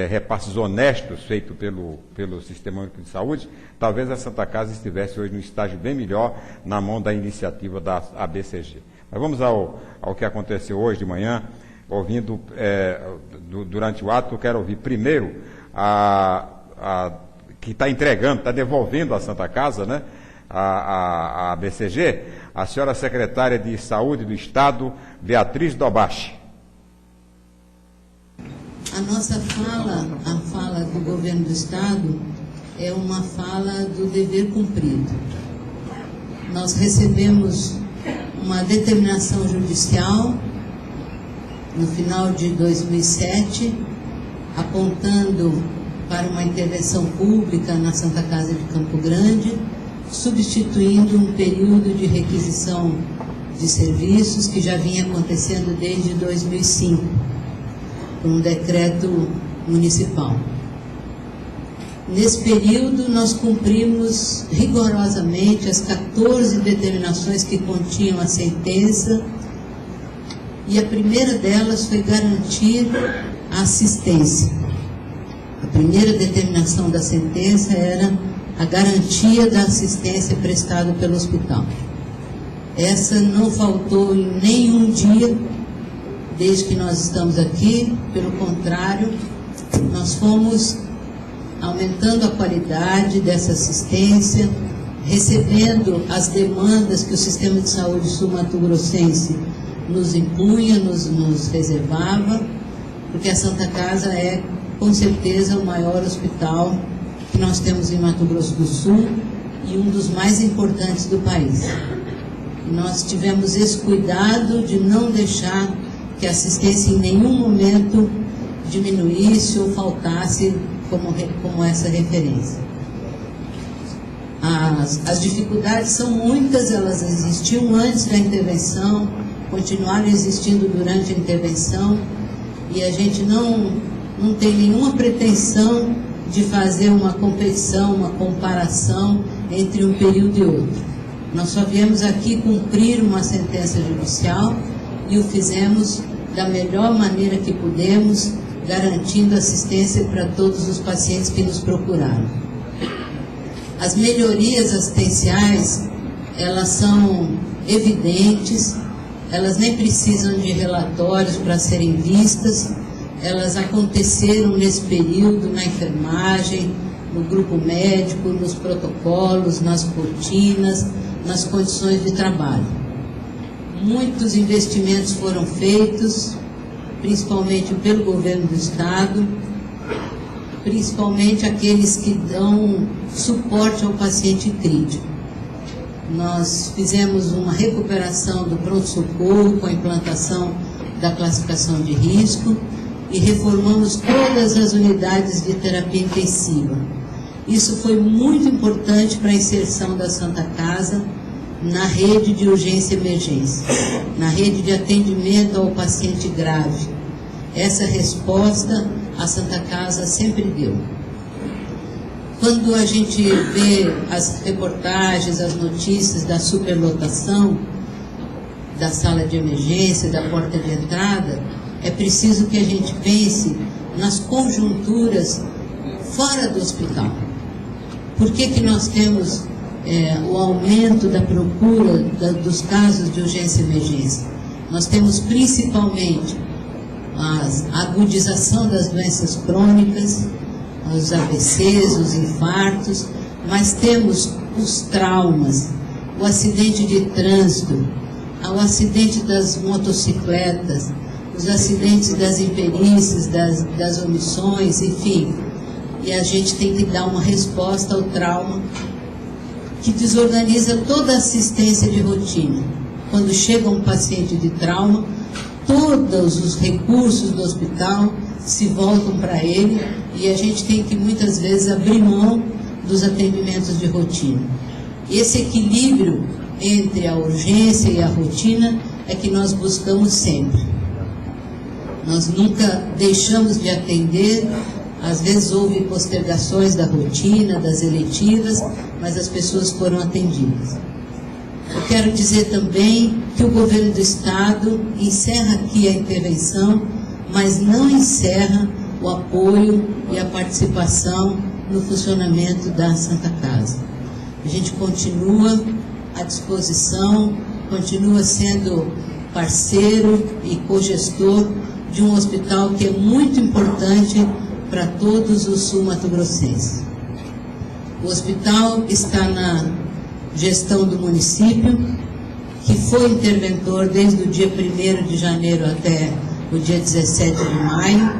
Speaker 1: repasses honestos feitos pelo Sistema Único de Saúde, talvez a Santa Casa estivesse hoje num estágio bem melhor na mão da iniciativa da ABCG. Mas vamos ao que aconteceu hoje de manhã, ouvindo, durante o ato, eu quero ouvir primeiro que está entregando, está devolvendo à Santa Casa, né, a ABCG, a senhora secretária de Saúde do Estado, Beatriz Dobachi.
Speaker 4: A nossa fala, a fala do governo do Estado, é uma fala do dever cumprido. Nós recebemos uma determinação judicial no final de 2007, apontando para uma intervenção pública na Santa Casa de Campo Grande, substituindo um período de requisição de serviços que já vinha acontecendo desde 2005, por um decreto municipal. Nesse período, nós cumprimos rigorosamente as 14 determinações que continham a sentença, e a primeira delas foi garantir a assistência. A primeira determinação da sentença era a garantia da assistência prestada pelo hospital. Essa não faltou em nenhum dia, desde que nós estamos aqui. Pelo contrário, nós fomos aumentando a qualidade dessa assistência, recebendo as demandas que o Sistema de Saúde sul-mato-grossense nos impunha, nos reservava, porque a Santa Casa é, com certeza, o maior hospital que nós temos em Mato Grosso do Sul e um dos mais importantes do país. Nós tivemos esse cuidado de não deixar que a assistência em nenhum momento diminuísse ou faltasse como essa referência. As dificuldades são muitas, elas existiam antes da intervenção, continuaram existindo durante a intervenção, e a gente não tem nenhuma pretensão de fazer uma competição, uma comparação entre um período e outro. Nós só viemos aqui cumprir uma sentença judicial e o fizemos da melhor maneira que pudemos, garantindo assistência para todos os pacientes que nos procuraram. As melhorias assistenciais, elas são evidentes, elas nem precisam de relatórios para serem vistas, elas aconteceram nesse período na enfermagem, no grupo médico, nos protocolos, nas rotinas, nas condições de trabalho. Muitos investimentos foram feitos, principalmente pelo governo do Estado, principalmente aqueles que dão suporte ao paciente crítico. Nós fizemos uma recuperação do pronto-socorro com a implantação da classificação de risco e reformamos todas as unidades de terapia intensiva. Isso foi muito importante para a inserção da Santa Casa na rede de urgência e emergência, na rede de atendimento ao paciente grave. Essa resposta a Santa Casa sempre deu. Quando a gente vê as reportagens, as notícias da superlotação da sala de emergência, da porta de entrada, é preciso que a gente pense nas conjunturas fora do hospital. Por que nós temos o aumento da procura dos casos de urgência e emergência? Nós temos principalmente a agudização das doenças crônicas, os AVCs, os infartos, mas temos os traumas, o acidente de trânsito, o acidente das motocicletas, os acidentes das imperícias, das omissões, enfim. E a gente tem que dar uma resposta ao trauma que desorganiza toda a assistência de rotina. Quando chega um paciente de trauma, todos os recursos do hospital se voltam para ele e a gente tem que muitas vezes abrir mão dos atendimentos de rotina. E esse equilíbrio entre a urgência e a rotina é que nós buscamos sempre. Nós nunca deixamos de atender. Às vezes houve postergações da rotina, das eletivas, mas as pessoas foram atendidas. Eu quero dizer também que o governo do Estado encerra aqui a intervenção, mas não encerra o apoio e a participação no funcionamento da Santa Casa. A gente continua à disposição, continua sendo parceiro e cogestor de um hospital que é muito importante para todos os sul-mato-grossenses. O hospital está na gestão do município, que foi interventor desde o dia 1º de janeiro até o dia 17 de maio,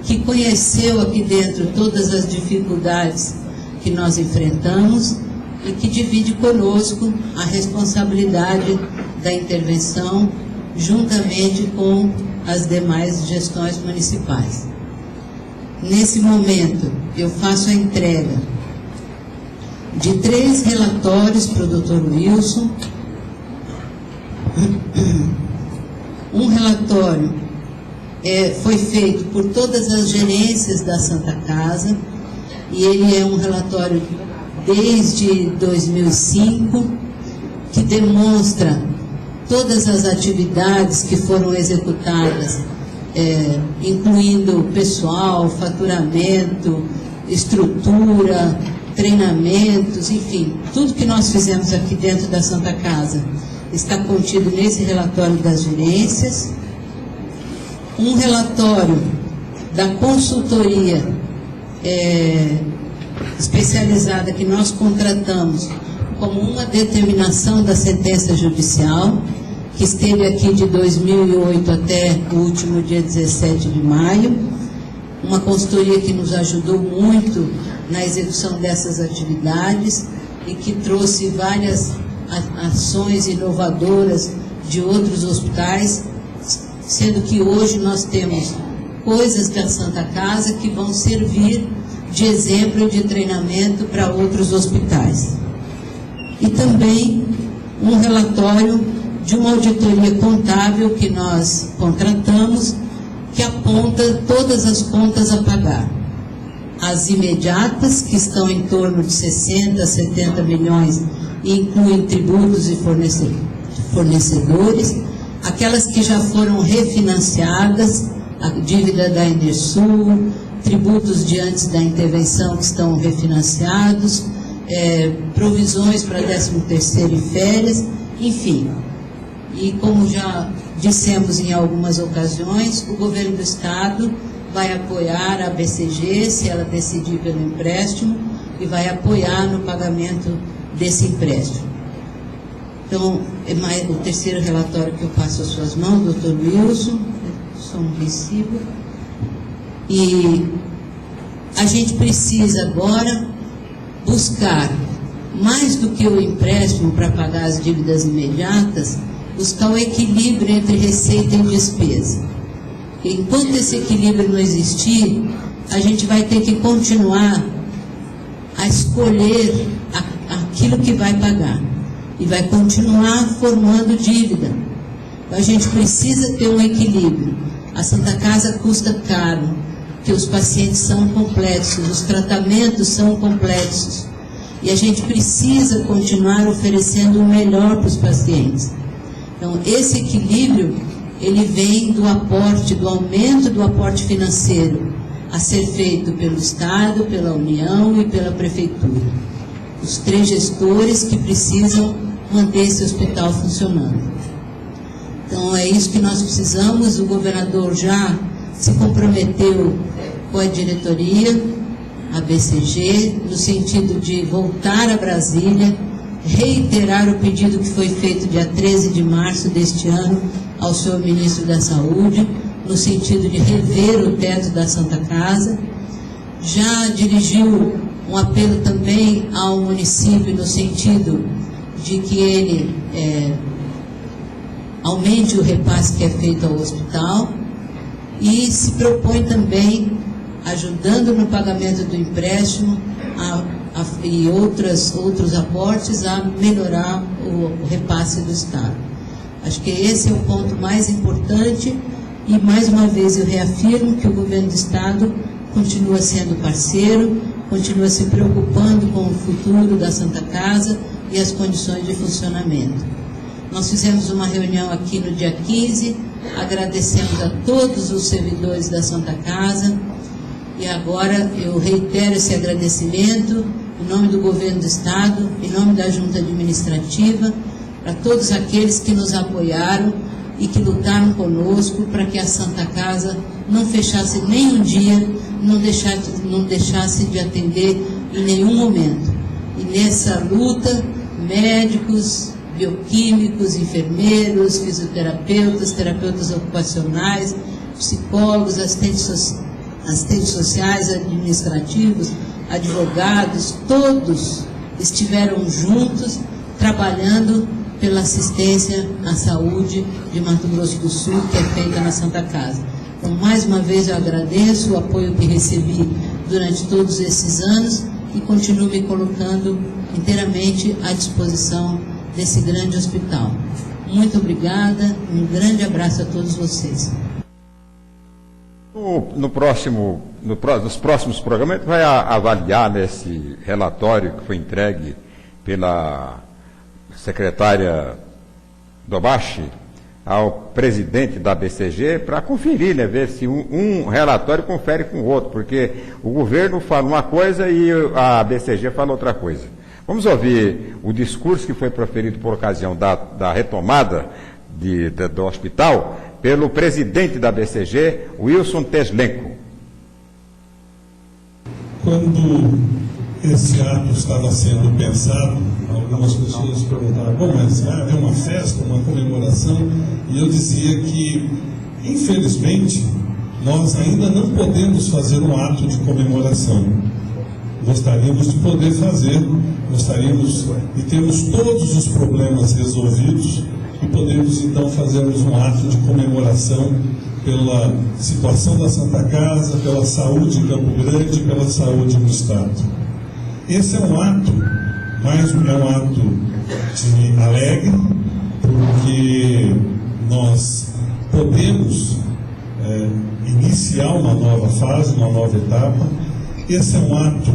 Speaker 4: que conheceu aqui dentro todas as dificuldades que nós enfrentamos e que divide conosco a responsabilidade da intervenção, juntamente com as demais gestões municipais. Nesse momento, eu faço a entrega de 3 relatórios para o Dr. Wilson. Um relatório foi feito por todas as gerências da Santa Casa, e ele é um relatório desde 2005, que demonstra todas as atividades que foram executadas, incluindo pessoal, faturamento, estrutura, treinamentos, enfim, tudo que nós fizemos aqui dentro da Santa Casa está contido nesse relatório das gerências. Um relatório da consultoria especializada que nós contratamos como uma determinação da sentença judicial, que esteve aqui de 2008 até o último dia 17 de maio, uma consultoria que nos ajudou muito na execução dessas atividades e que trouxe várias ações inovadoras de outros hospitais, sendo que hoje nós temos coisas da Santa Casa que vão servir de exemplo de treinamento para outros hospitais. E também um relatório de uma auditoria contábil que nós contratamos, que aponta todas as contas a pagar. As imediatas, que estão em torno de 60, 70 milhões, e incluem tributos e fornecedores, aquelas que já foram refinanciadas, a dívida da Enersul, tributos de antes da intervenção que estão refinanciados, provisões para 13º e férias, enfim. E como já dissemos em algumas ocasiões, o governo do Estado vai apoiar a BCG, se ela decidir pelo empréstimo, e vai apoiar no pagamento desse empréstimo. Então, o terceiro relatório que eu passo às suas mãos, doutor Wilson, só um recibo. E a gente precisa agora buscar, mais do que o empréstimo para pagar as dívidas imediatas, buscar o equilíbrio entre receita e despesa. Enquanto esse equilíbrio não existir, a gente vai ter que continuar a escolher aquilo que vai pagar e vai continuar formando dívida. A gente precisa ter um equilíbrio. A Santa Casa custa caro, porque os pacientes são complexos, os tratamentos são complexos, e a gente precisa continuar oferecendo o melhor para os pacientes. Então, esse equilíbrio, ele vem do aporte, do aumento do aporte financeiro a ser feito pelo Estado, pela União e pela Prefeitura. Os 3 gestores que precisam manter esse hospital funcionando. Então, é isso que nós precisamos. O governador já se comprometeu com a diretoria, a BCG, no sentido de voltar a Brasília, reiterar o pedido que foi feito dia 13 de março deste ano ao senhor ministro da Saúde, no sentido de rever o teto da Santa Casa. Já dirigiu um apelo também ao município no sentido de que ele aumente o repasse que é feito ao hospital e se propõe também, ajudando no pagamento do empréstimo e outros aportes, a melhorar o repasse do Estado. Acho que esse é o ponto mais importante e, mais uma vez, eu reafirmo que o governo do Estado continua sendo parceiro, continua se preocupando com o futuro da Santa Casa e as condições de funcionamento. Nós fizemos uma reunião aqui no dia 15, agradecemos a todos os servidores da Santa Casa e agora eu reitero esse agradecimento em nome do governo do Estado, em nome da Junta Administrativa, para todos aqueles que nos apoiaram e que lutaram conosco para que a Santa Casa não fechasse nem um dia, não deixasse de atender em nenhum momento. E nessa luta, médicos, bioquímicos, enfermeiros, fisioterapeutas, terapeutas ocupacionais, psicólogos, assistentes sociais, administrativos, advogados, todos estiveram juntos trabalhando pela assistência à saúde de Mato Grosso do Sul, que é feita na Santa Casa. Então, mais uma vez, eu agradeço o apoio que recebi durante todos esses anos e continuo me colocando inteiramente à disposição desse grande hospital. Muito obrigada, um grande abraço a todos vocês.
Speaker 1: Nos próximos programas, a gente vai avaliar esse relatório que foi entregue pela secretária Dobashi ao presidente da BCG para conferir, né, ver se um relatório confere com o outro, porque o governo fala uma coisa e a BCG fala outra coisa. Vamos ouvir o discurso que foi proferido por ocasião da retomada do hospital pelo presidente da BCG, Wilson Teslenko.
Speaker 5: Quando esse ato estava sendo pensado, algumas pessoas perguntavam, bom, mas vai haver uma festa, uma comemoração? E eu dizia que, infelizmente, nós ainda não podemos fazer um ato de comemoração. Gostaríamos de poder fazer, gostaríamos de termos todos os problemas resolvidos e podemos então fazermos um ato de comemoração pela situação da Santa Casa, pela saúde em Campo Grande, pela saúde no Estado. Esse é um ato, mais é um ato de alegre, porque nós podemos iniciar uma nova fase, uma nova etapa. Esse é um ato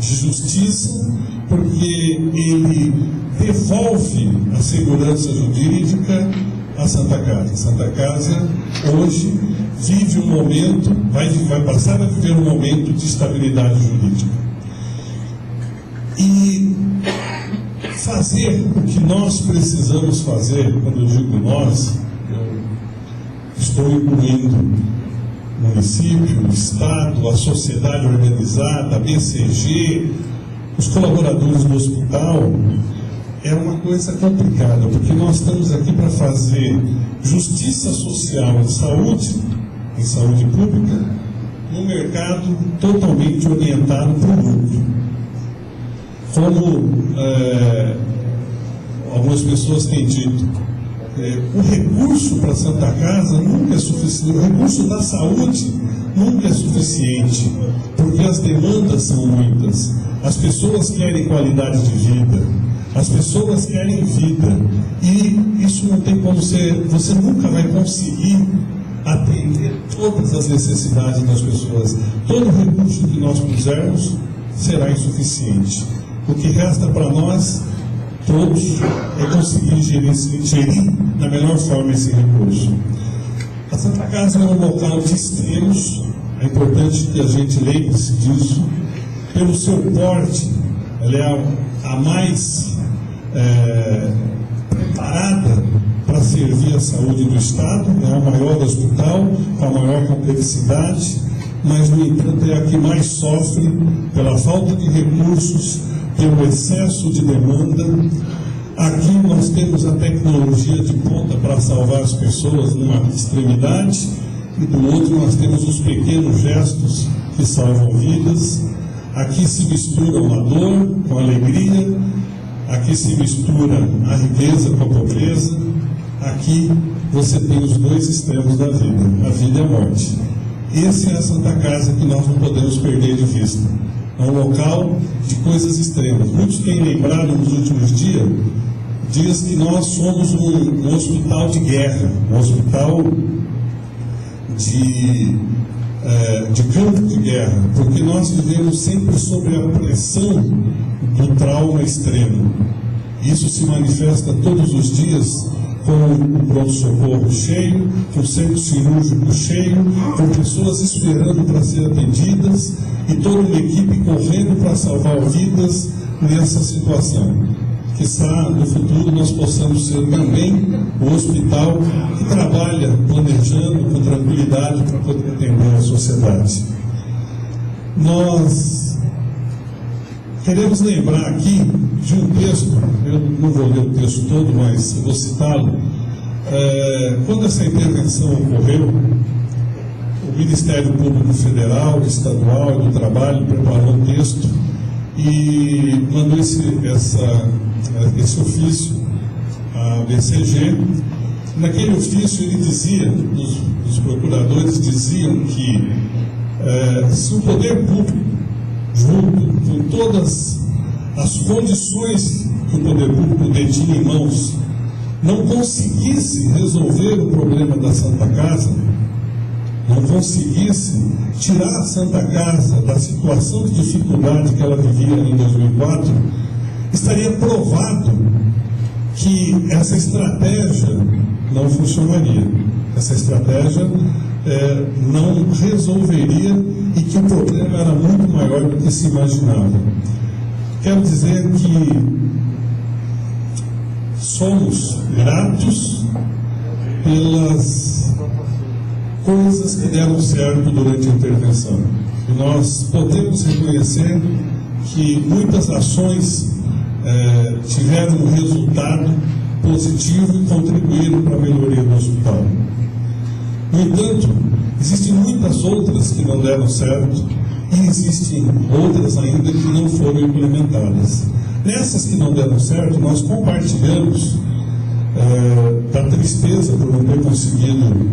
Speaker 5: de justiça, porque ele devolve a segurança jurídica à Santa Casa. A Santa Casa hoje vive um momento, vai passar a viver um momento de estabilidade jurídica. E fazer o que nós precisamos fazer, quando eu digo nós, eu estou incluindo o município, o Estado, a sociedade organizada, a BCG, os colaboradores do hospital. É uma coisa complicada, porque nós estamos aqui para fazer justiça social em saúde pública, num mercado totalmente orientado para o lucro. Como algumas pessoas têm dito, o recurso para a Santa Casa nunca é suficiente, o recurso da saúde nunca é suficiente, porque as demandas são muitas. As pessoas querem qualidade de vida, as pessoas querem vida, e isso não tem como ser, você nunca vai conseguir atender todas as necessidades das pessoas. Todo recurso que nós pusermos será insuficiente. O que resta para nós todos é conseguir gerir da melhor forma esse recurso. A Santa Casa é um local de extremos, é importante que a gente lembre-se disso. Pelo seu porte, ela é a mais preparada para servir a saúde do Estado, é o maior hospital, com a maior complexidade, mas, no entanto, é a que mais sofre pela falta de recursos, pelo excesso de demanda. Aqui nós temos a tecnologia de ponta para salvar as pessoas numa extremidade, e do outro nós temos os pequenos gestos que salvam vidas. Aqui se misturam a dor com a alegria, aqui se mistura a riqueza com a pobreza, aqui você tem os dois extremos da vida, a vida e a morte. Essa é a Santa Casa que nós não podemos perder de vista. É um local de coisas extremas. Muitos têm lembrado nos últimos dias que nós somos um hospital de guerra, um hospital de campo de guerra, porque nós vivemos sempre sob a pressão do trauma extremo. Isso se manifesta todos os dias com o pronto-socorro cheio, com o centro cirúrgico cheio, com pessoas esperando para ser atendidas e toda uma equipe correndo para salvar vidas nessa situação. Quizá no futuro nós possamos ser também o hospital que trabalha planejando com tranquilidade para poder atender a sociedade. Nós queremos lembrar aqui de um texto, eu não vou ler o texto todo, mas vou citá-lo. Quando essa intervenção ocorreu, o Ministério Público Federal, Estadual e do Trabalho preparou um texto e mandou esse ofício à BCG. Naquele ofício ele dizia, os procuradores diziam que se o poder público, junto com todas as condições que o poder público detinha em mãos, não conseguisse resolver o problema da Santa Casa, não conseguisse tirar a Santa Casa da situação de dificuldade que ela vivia em 2004, estaria provado que essa estratégia não funcionaria. Essa estratégia não resolveria e que o problema era muito maior do que se imaginava. Quero dizer que somos gratos pelas coisas que deram certo durante a intervenção. E nós podemos reconhecer que muitas ações tiveram um resultado positivo e contribuíram para a melhoria do hospital. No entanto, existem muitas outras que não deram certo e existem outras ainda que não foram implementadas. Nessas que não deram certo, nós compartilhamos da tristeza por não ter conseguido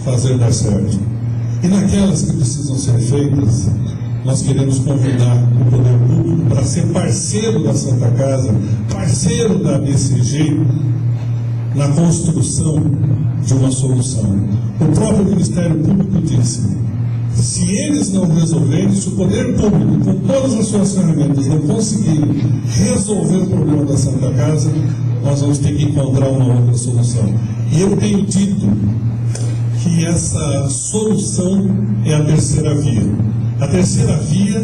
Speaker 5: fazer dar certo. E naquelas que precisam ser feitas, nós queremos convidar o poder público para ser parceiro da Santa Casa, parceiro da BCG, na construção de uma solução. O próprio Ministério Público disse: se eles não resolverem, se o poder público, com todas as suas ferramentas, não conseguirem resolver o problema da Santa Casa, nós vamos ter que encontrar uma outra solução. E eu tenho dito que essa solução é a terceira via. A terceira via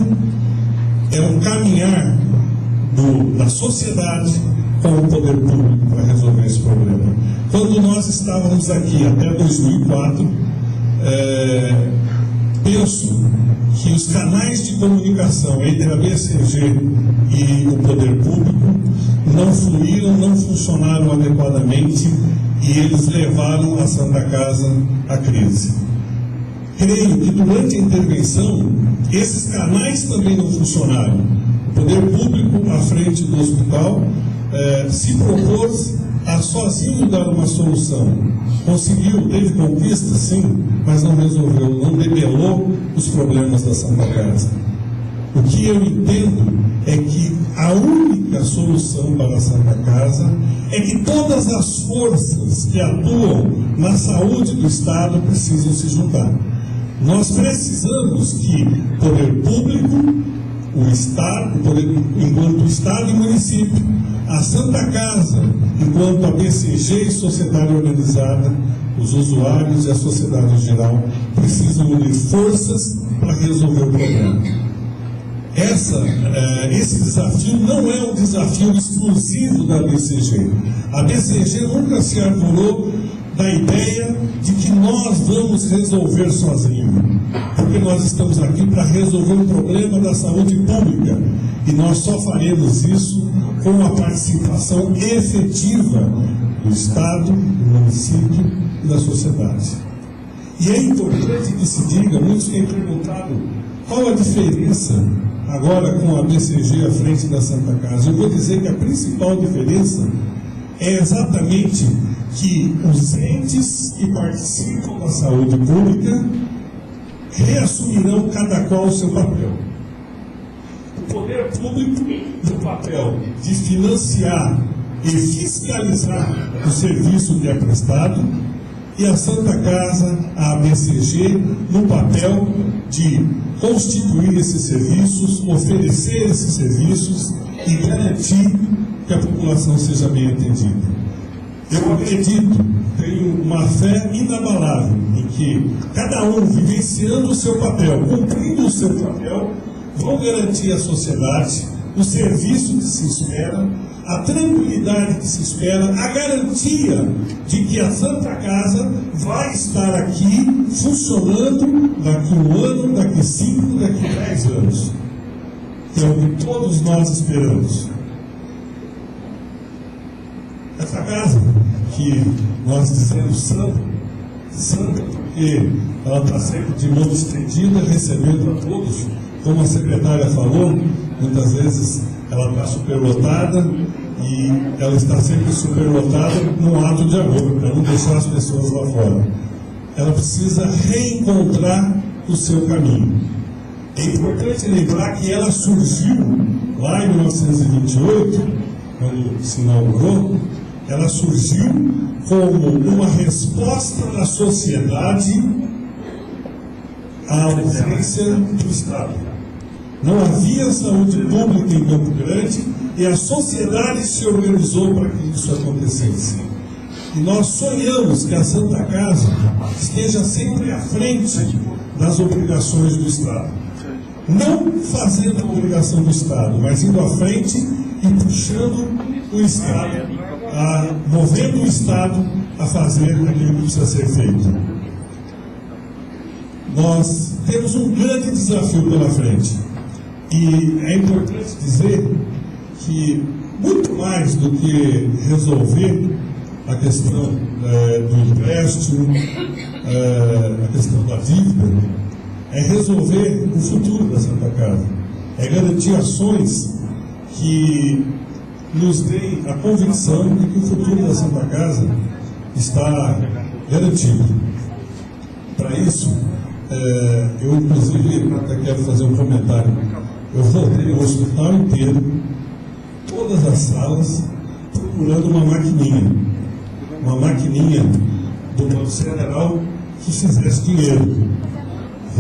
Speaker 5: é um caminhar da sociedade com o poder público para resolver esse problema. Quando nós estávamos aqui até 2004, penso que os canais de comunicação entre a BCG e o poder público não fluíram, não funcionaram adequadamente e eles levaram a Santa Casa à crise. Creio que durante a intervenção, esses canais também não funcionaram. O poder público, à frente do hospital, se propôs a sozinho dar uma solução. Conseguiu, teve conquista, sim, mas não resolveu, não debelou os problemas da Santa Casa. O que eu entendo é que a única solução para a Santa Casa é que todas as forças que atuam na saúde do Estado precisam se juntar. Nós precisamos que o poder público, o Estado, enquanto Estado e município, a Santa Casa, enquanto a BCG e sociedade organizada, os usuários e a sociedade em geral, precisam unir forças para resolver o problema. Esse desafio não é um desafio exclusivo da BCG. A BCG nunca se arvorou da ideia de que nós vamos resolver sozinho, porque nós estamos aqui para resolver o problema da saúde pública e nós só faremos isso com a participação efetiva do Estado, do município e da sociedade. E é importante que se diga, muitos têm perguntado qual a diferença agora com a BCG à frente da Santa Casa. Eu vou dizer que a principal diferença é exatamente que os entes que participam da saúde pública reassumirão cada qual o seu papel. O poder público no papel de financiar e fiscalizar o serviço que é prestado, e a Santa Casa, a ABCG, no papel de constituir esses serviços, oferecer esses serviços e garantir que a população seja bem atendida. Eu acredito, tenho uma fé inabalável em que cada um, vivenciando o seu papel, cumprindo o seu papel, vão garantir à sociedade o serviço que se espera, a tranquilidade que se espera, a garantia de que a Santa Casa vai estar aqui funcionando daqui 1 ano, daqui 5, daqui 10 anos. Que é o que todos nós esperamos. Essa casa que nós dizemos santa porque ela está sempre de mão estendida, recebendo a todos, como a secretária falou, muitas vezes ela está superlotada e ela está sempre superlotada num ato de amor, para não deixar as pessoas lá fora. Ela precisa reencontrar o seu caminho. É importante lembrar que ela surgiu lá em 1928, quando se inaugurou, ela surgiu como uma resposta da sociedade à ausência do Estado. Não havia saúde pública em Campo Grande e a sociedade se organizou para que isso acontecesse. E nós sonhamos que a Santa Casa esteja sempre à frente das obrigações do Estado. Não fazendo a obrigação do Estado, mas indo à frente e puxando o Estado, movendo o Estado a fazer aquilo que precisa ser feito. Nós temos um grande desafio pela frente. E é importante dizer que, muito mais do que resolver a questão do empréstimo, a questão da dívida, é resolver o futuro da Santa Casa. É garantir ações que nos deem a convicção de que o futuro da Santa Casa está garantido. Para isso, eu inclusive até quero fazer um comentário. Eu rodei o hospital inteiro, todas as salas, procurando uma maquininha do Banco Central que fizesse dinheiro.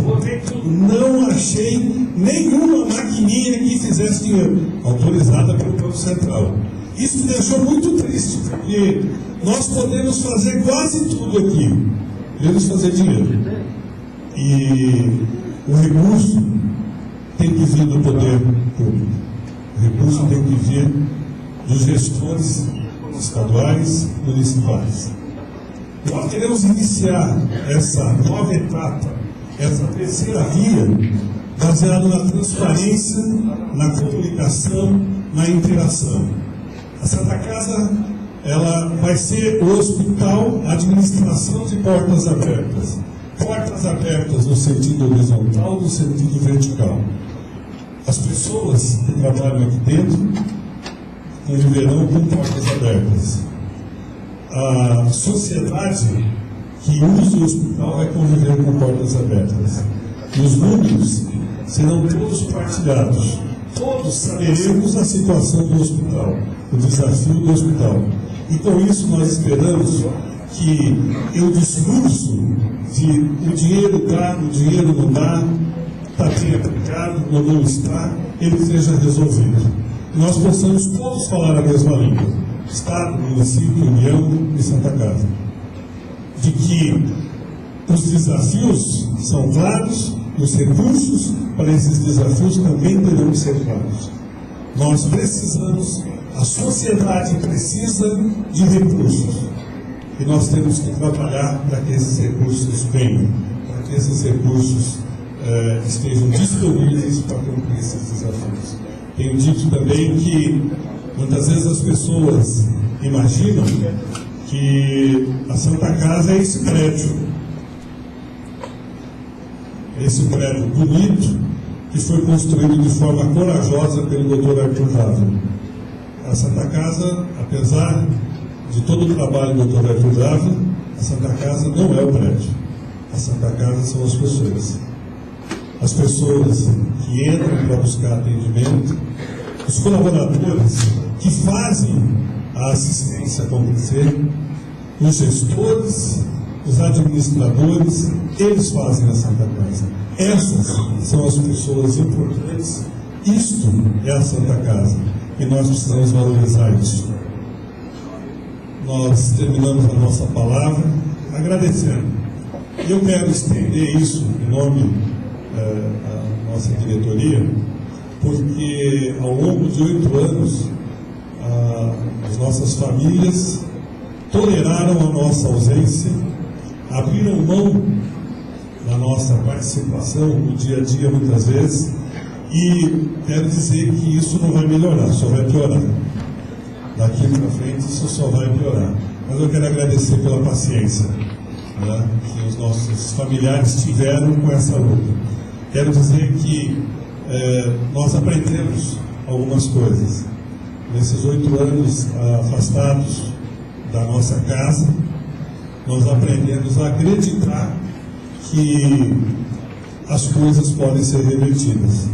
Speaker 5: Rodei tudo, não achei nenhuma maquininha que fizesse dinheiro, autorizada pelo Banco Central. Isso me deixou muito triste, porque nós podemos fazer quase tudo aqui, podemos fazer dinheiro. E o recurso tem que vir do poder público. O recurso tem que vir dos gestores estaduais, municipais. Nós queremos iniciar essa nova etapa, essa terceira via, baseada na transparência, na comunicação, na interação. A Santa Casa, ela vai ser o hospital, administração de portas abertas. Portas abertas no sentido horizontal, no sentido vertical. As pessoas que trabalham aqui dentro conviverão com portas abertas. A sociedade que usa o hospital vai conviver com portas abertas. E os números serão todos partilhados. Todos saberemos a situação do hospital, o desafio do hospital. E com isso nós esperamos que o discurso de o dinheiro dá, o dinheiro não dá, está bem aplicado ou não está, ele seja resolvido. Nós possamos todos falar a mesma língua, Estado, município, União e Santa Casa. De que os desafios são claros, os recursos para esses desafios também terão que ser claros. Nós precisamos, a sociedade precisa de recursos. E nós temos que trabalhar para que esses recursos venham, para que esses recursos estejam disponíveis para cumprir esses desafios. Tenho dito também que muitas vezes as pessoas imaginam que a Santa Casa é esse prédio. esse prédio bonito que foi construído de forma corajosa pelo Dr. Arthur Dávila. A Santa Casa, apesar de todo o trabalho do Dr. Arthur Dávila, a Santa Casa não é o prédio. A Santa Casa são as pessoas. As pessoas que entram para buscar atendimento, os colaboradores que fazem a assistência acontecer, os gestores, os administradores, eles fazem a Santa Casa. Essas são as pessoas importantes. Isto é a Santa Casa e nós precisamos valorizar isso. Nós terminamos a nossa palavra agradecendo. E eu quero estender isso em nome da nossa diretoria, porque ao longo de 8 anos as nossas famílias toleraram a nossa ausência, abriram mão da nossa participação no dia a dia muitas vezes, e quero dizer que isso não vai melhorar, só vai piorar. Daqui para frente isso só vai piorar. Mas eu quero agradecer pela paciência, né, que os nossos familiares tiveram com essa luta. Quero dizer que nós aprendemos algumas coisas. Nesses 8 anos afastados da nossa casa, nós aprendemos a acreditar que as coisas podem ser revertidas,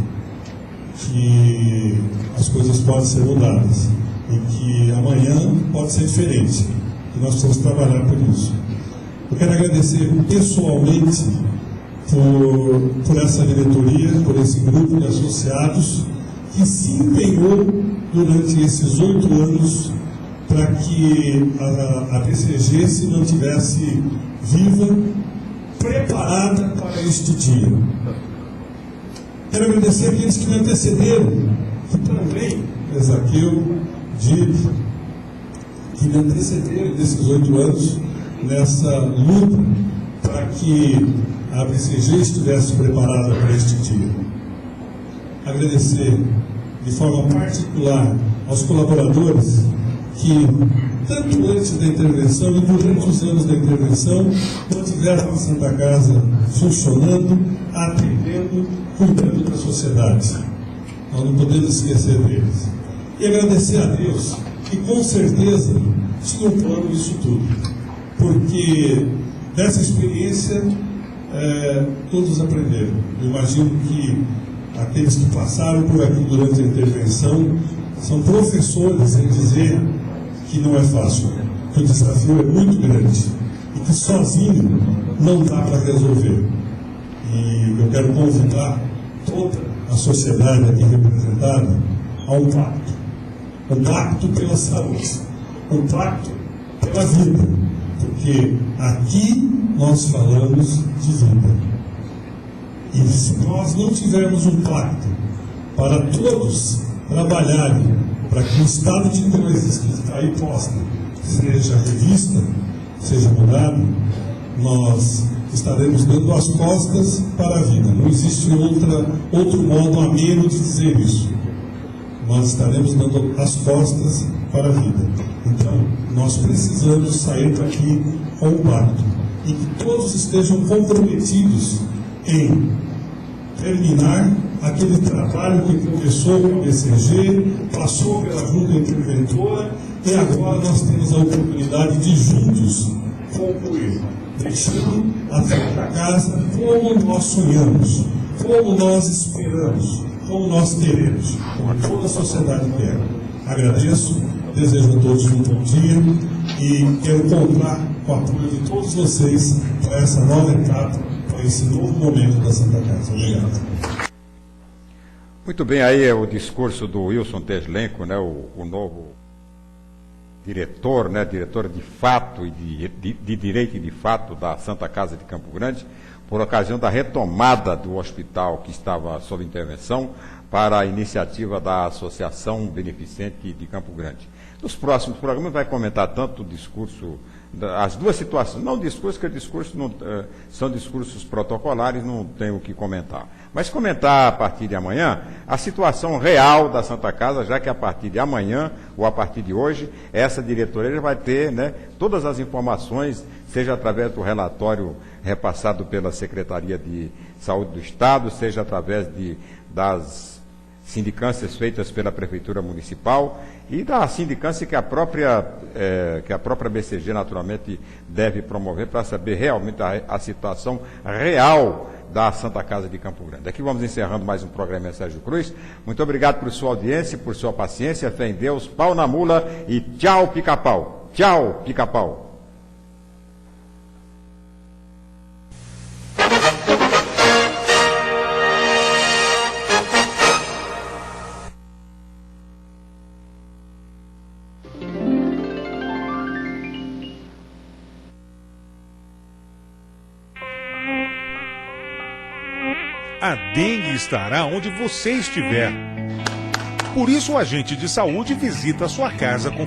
Speaker 5: que as coisas podem ser mudadas e que amanhã pode ser diferente, e nós precisamos trabalhar por isso. Eu quero agradecer pessoalmente por essa diretoria, por esse grupo de associados que se empenhou durante esses 8 anos para que a PCG se mantivesse viva, preparada para este dia. Quero agradecer aqueles que me antecederam, que também, Ezaquiel, Dib, que me antecederam nesses 8 anos nessa luta para que a PCG estivesse preparada para este dia. Agradecer de forma particular aos colaboradores que, tanto antes da intervenção e durante os anos da intervenção, mantiveram a Santa Casa funcionando, atendendo, cuidando da sociedade. Nós não podemos esquecer deles. E agradecer a Deus, que com certeza tinha um plano nisso tudo. Porque dessa experiência todos aprenderam. Eu imagino que aqueles que passaram por aqui durante a intervenção são professores em dizer que não é fácil, que o desafio é muito grande e que sozinho não dá para resolver. E eu quero convidar toda a sociedade aqui representada a um pacto pela saúde, um pacto pela vida, porque aqui nós falamos de vida. E se nós não tivermos um pacto para todos trabalharem para que o estado de coisas que está aí posta seja revista, seja mudado, nós estaremos dando as costas para a vida. Não existe outro modo ameno de dizer isso. Nós estaremos dando as costas para a vida. Então, nós precisamos sair daqui com um pacto e que todos estejam comprometidos em terminar aquele trabalho que começou com a BCG, passou pela junta interventora e agora nós temos a oportunidade de juntos concluir, deixando a Santa Casa como nós sonhamos, como nós esperamos, como nós queremos, como toda a sociedade quer. Agradeço, desejo a todos um bom dia e quero contar com o apoio de todos vocês para essa nova etapa, para esse novo momento da Santa Casa. Obrigado.
Speaker 1: Muito bem, aí é o discurso do Wilson Teslenco, né, o novo diretor, né, diretor de fato e de direito e de fato da Santa Casa de Campo Grande, por ocasião da retomada do hospital que estava sob intervenção para a iniciativa da Associação Beneficente de Campo Grande. Nos próximos programas vai comentar tanto o discurso, as duas situações, não o discurso, porque discurso não, são discursos protocolares, não tenho o que comentar. Mas comentar a partir de amanhã a situação real da Santa Casa, já que a partir de amanhã, ou a partir de hoje, essa diretoria vai ter, né, todas as informações, seja através do relatório repassado pela Secretaria de Saúde do Estado, seja através das sindicâncias feitas pela Prefeitura Municipal e da sindicância que a própria BCG naturalmente deve promover para saber realmente a situação real da Santa Casa de Campo Grande. Aqui vamos encerrando mais um programa Sérgio Cruz. Muito obrigado por sua audiência, por sua paciência. Fé em Deus, pau na mula e tchau, pica-pau. Tchau, pica-pau.
Speaker 6: A dengue estará onde você estiver. Por isso, o agente de saúde visita a sua casa com